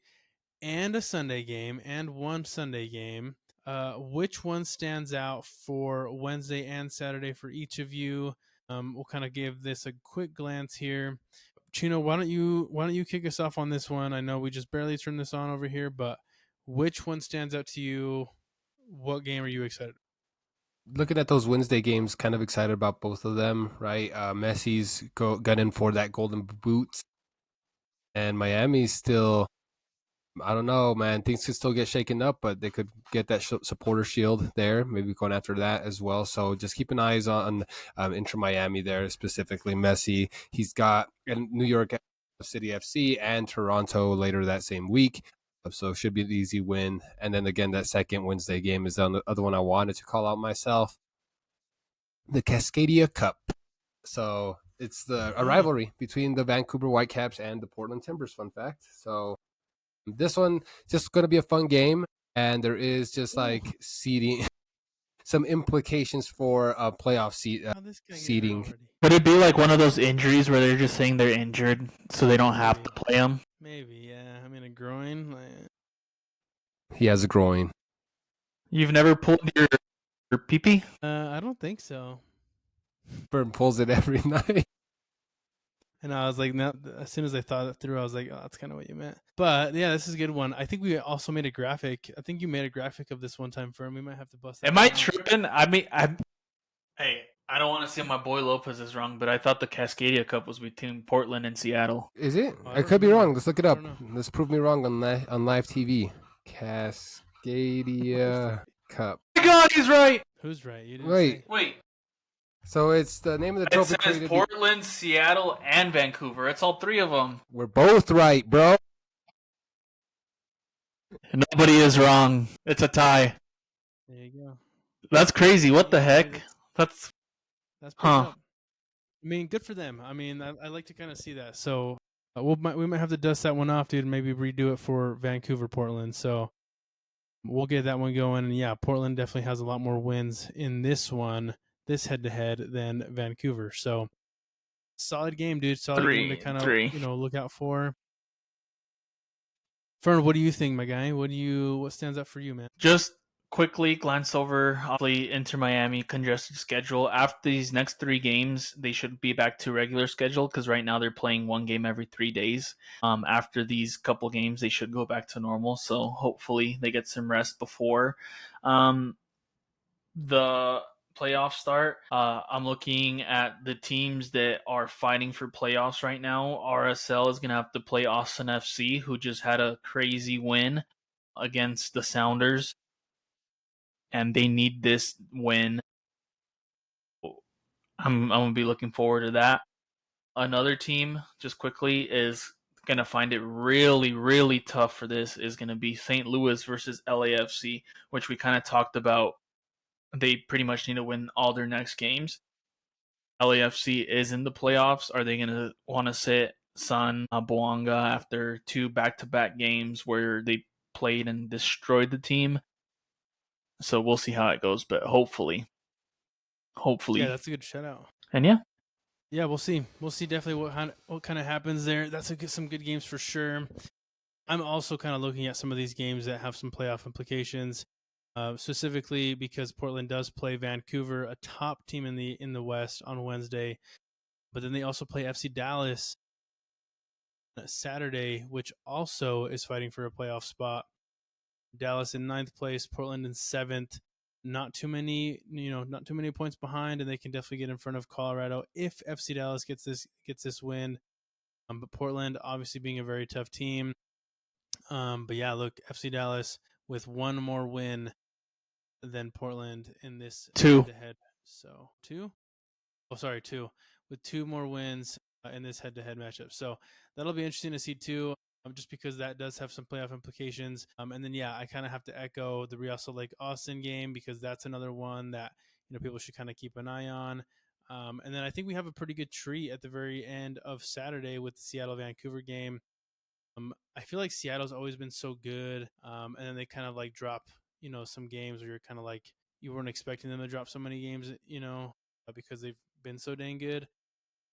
[SPEAKER 1] and a Sunday game, and one Sunday game, which one stands out for Wednesday and Saturday for each of you? We'll kind of give this a quick glance here. Chino, why don't you kick us off on this one? I know we just barely turned this on over here, but which one stands out to you? What game are you excited?
[SPEAKER 3] Looking at those Wednesday games, kind of excited about both of them, right? Messi's gunning for that golden boot, and Miami's still, I don't know, man. Things could still get shaken up, but they could get that supporter shield there. Maybe going after that as well. So just keep an eyes on Inter Miami there, specifically Messi. He's got New York City FC and Toronto later that same week. So it should be an easy win. And then again, that second Wednesday game is the other one I wanted to call out myself. the Cascadia Cup. So it's a rivalry between the Vancouver Whitecaps and the Portland Timbers, fun fact. So this one just going to be a fun game, and there is just like seeding, some implications for playoff seeding.
[SPEAKER 2] Would it be like one of those injuries where they're just saying they're injured so they don't have to play them?
[SPEAKER 1] Maybe, yeah. I mean, a groin.
[SPEAKER 3] He has a groin.
[SPEAKER 2] You've never pulled your pee-pee?
[SPEAKER 1] I don't think so.
[SPEAKER 3] Burn pulls it every night.
[SPEAKER 1] And I was like, now, as soon as I thought it through, I was like, oh, that's kind of what you meant. But yeah, this is a good one. I think we also made a graphic. I think you made a graphic of this one time, Fern. We might have to bust that.
[SPEAKER 2] Am I tripping? I mean, hey, I don't want to say my boy Lopez is wrong, but I thought the Cascadia Cup was between Portland and Seattle.
[SPEAKER 3] Is it? I could be wrong. Let's look it up. Let's prove me wrong on live TV. Cascadia Cup.
[SPEAKER 2] Oh my God, he's right.
[SPEAKER 1] Who's right? You didn't
[SPEAKER 3] Wait.
[SPEAKER 2] Wait.
[SPEAKER 3] So it's the name of the trophy.
[SPEAKER 2] It says Portland, Seattle, and Vancouver. It's all three of them.
[SPEAKER 3] We're both right, bro.
[SPEAKER 2] Nobody is wrong. It's a tie.
[SPEAKER 1] There you go.
[SPEAKER 2] That's crazy. What the heck? That's
[SPEAKER 1] I mean, good for them. I mean, I like to kind of see that. So we might have to dust that one off, dude, and maybe redo it for Vancouver, Portland. So we'll get that one going. And yeah, Portland definitely has a lot more wins in this this head-to-head, than Vancouver. So solid game, dude. Solid game to kind of look out for. Fern, what do you think, my guy? What stands out for you, man?
[SPEAKER 2] Just quickly glance over, obviously, Inter Miami congested schedule. After these next 3 games, they should be back to regular schedule because right now they're playing 1 game every 3 days. After these couple games, they should go back to normal. So hopefully they get some rest before the playoff start. I'm looking at the teams that are fighting for playoffs right now. RSL is going to have to play Austin FC, who just had a crazy win against the Sounders. And they need this win. I'm going to be looking forward to that. Another team, just quickly, is going to find it really, really tough for this is going to be St. Louis versus LAFC, which we kind of talked about. They pretty much need to win all their next games. LAFC is in the playoffs. Are they going to want to sit Bouanga after 2 back-to-back games where they played and destroyed the team? So we'll see how it goes, but hopefully.
[SPEAKER 1] Yeah, that's a good shout out.
[SPEAKER 2] And yeah,
[SPEAKER 1] we'll see. We'll see definitely what kind of happens there. That's some good games for sure. I'm also kind of looking at some of these games that have some playoff implications. Specifically because Portland does play Vancouver, a top team in the West, on Wednesday, but then they also play FC Dallas Saturday, which also is fighting for a playoff spot. Dallas in 9th place, Portland in 7th. Not too many points behind, and they can definitely get in front of Colorado if FC Dallas gets this win. But Portland obviously being a very tough team. But yeah, look, FC Dallas with one more win than Portland in this
[SPEAKER 2] 2
[SPEAKER 1] head-to-head. So 2? Oh, sorry, 2. With 2 more wins in this head-to-head matchup. So that'll be interesting to see too, just because that does have some playoff implications. And then yeah, I kind of have to echo the Real Salt Lake Austin game because that's another one that people should kind of keep an eye on. And then I think we have a pretty good treat at the very end of Saturday with the Seattle Vancouver game. I feel like Seattle's always been so good, and then they kind of like drop some games where you're kind of like you weren't expecting them to drop so many games, because they've been so dang good.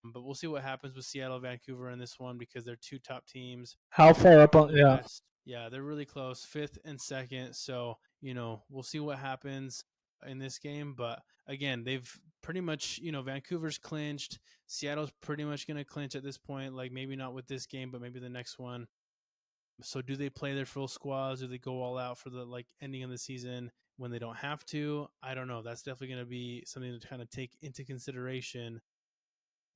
[SPEAKER 1] But we'll see what happens with Seattle, Vancouver in this one because they're 2 top teams.
[SPEAKER 2] How far up on
[SPEAKER 1] West. Yeah, they're really close, 5th and 2nd. So we'll see what happens in this game. But again, they've pretty much Vancouver's clinched. Seattle's pretty much going to clinch at this point. Like maybe not with this game, but maybe the next one. So do they play their full squads? Do they go all out for the ending of the season when they don't have to? I don't know. That's definitely going to be something to kind of take into consideration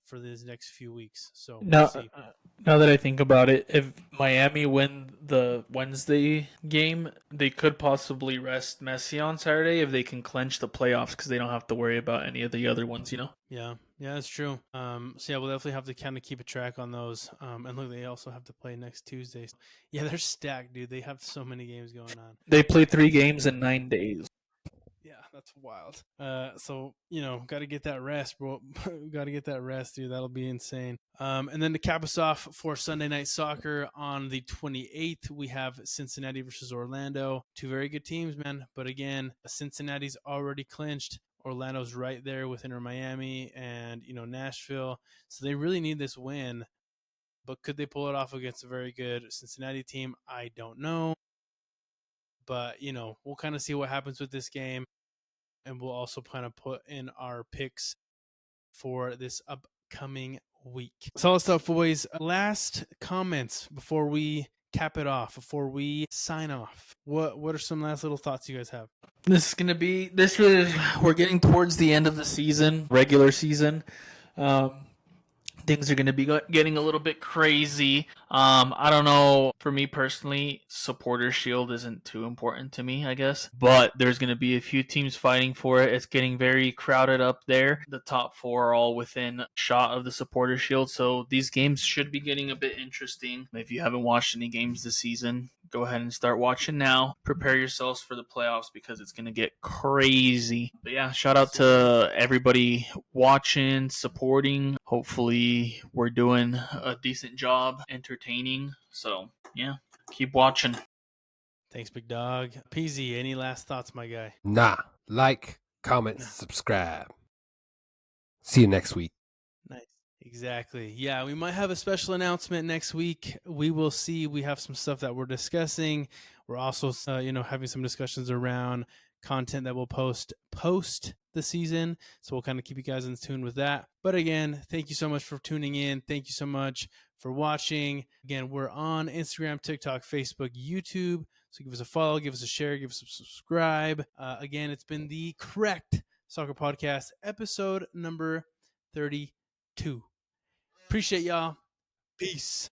[SPEAKER 1] for these next few weeks. So we'll see.
[SPEAKER 2] Now that I think about it, if Miami win the Wednesday game, they could possibly rest Messi on Saturday if they can clinch the playoffs because they don't have to worry about any of the other ones,
[SPEAKER 1] Yeah, that's true. So yeah, we'll definitely have to kind of keep a track on those. And look, they also have to play next Tuesday. Yeah, they're stacked, dude. They have so many games going on.
[SPEAKER 2] They play 3 games in 9 days.
[SPEAKER 1] Yeah, That's wild. So got to get that rest, bro. Got to get that rest, dude. That'll be insane. And then to cap us off for Sunday Night Soccer on the 28th, we have Cincinnati versus Orlando. Two very good teams, man. But again, Cincinnati's already clinched. Orlando's right there with Inter Miami and Nashville. So they really need this win. But could they pull it off against a very good Cincinnati team? I don't know. But we'll kind of see what happens with this game. And we'll also kind of put in our picks for this upcoming week. Solid stuff, boys. Last comments before we cap it off, before we sign off. What are some last little thoughts you guys have?
[SPEAKER 2] We're getting towards the end of the season, regular season. Things are going to be getting a little bit crazy. I don't know. For me personally, Supporter Shield isn't too important to me, I guess. But there's going to be a few teams fighting for it. It's getting very crowded up there. The top four are all within shot of the Supporter Shield. So these games should be getting a bit interesting. If you haven't watched any games this season, go ahead and start watching now. Prepare yourselves for the playoffs because it's going to get crazy. But yeah, shout out to everybody watching, supporting. Hopefully we're doing a decent job entertaining. So yeah, keep watching.
[SPEAKER 1] Thanks, big dog. PZ, any last thoughts, my guy?
[SPEAKER 3] Nah. Like, comment, subscribe. See you next week.
[SPEAKER 1] Nice. Exactly. Yeah, we might have a special announcement next week. We will see. We have some stuff that we're discussing. We're also, having some discussions around content that we'll post the season. So we'll kind of keep you guys in tune with that. But again, thank you so much for tuning in. Thank you so much for watching. Again, we're on Instagram, TikTok, Facebook, YouTube. So give us a follow, give us a share, give us a subscribe. Again, it's been the Correct Soccer Podcast, episode number 32. Appreciate y'all. Peace.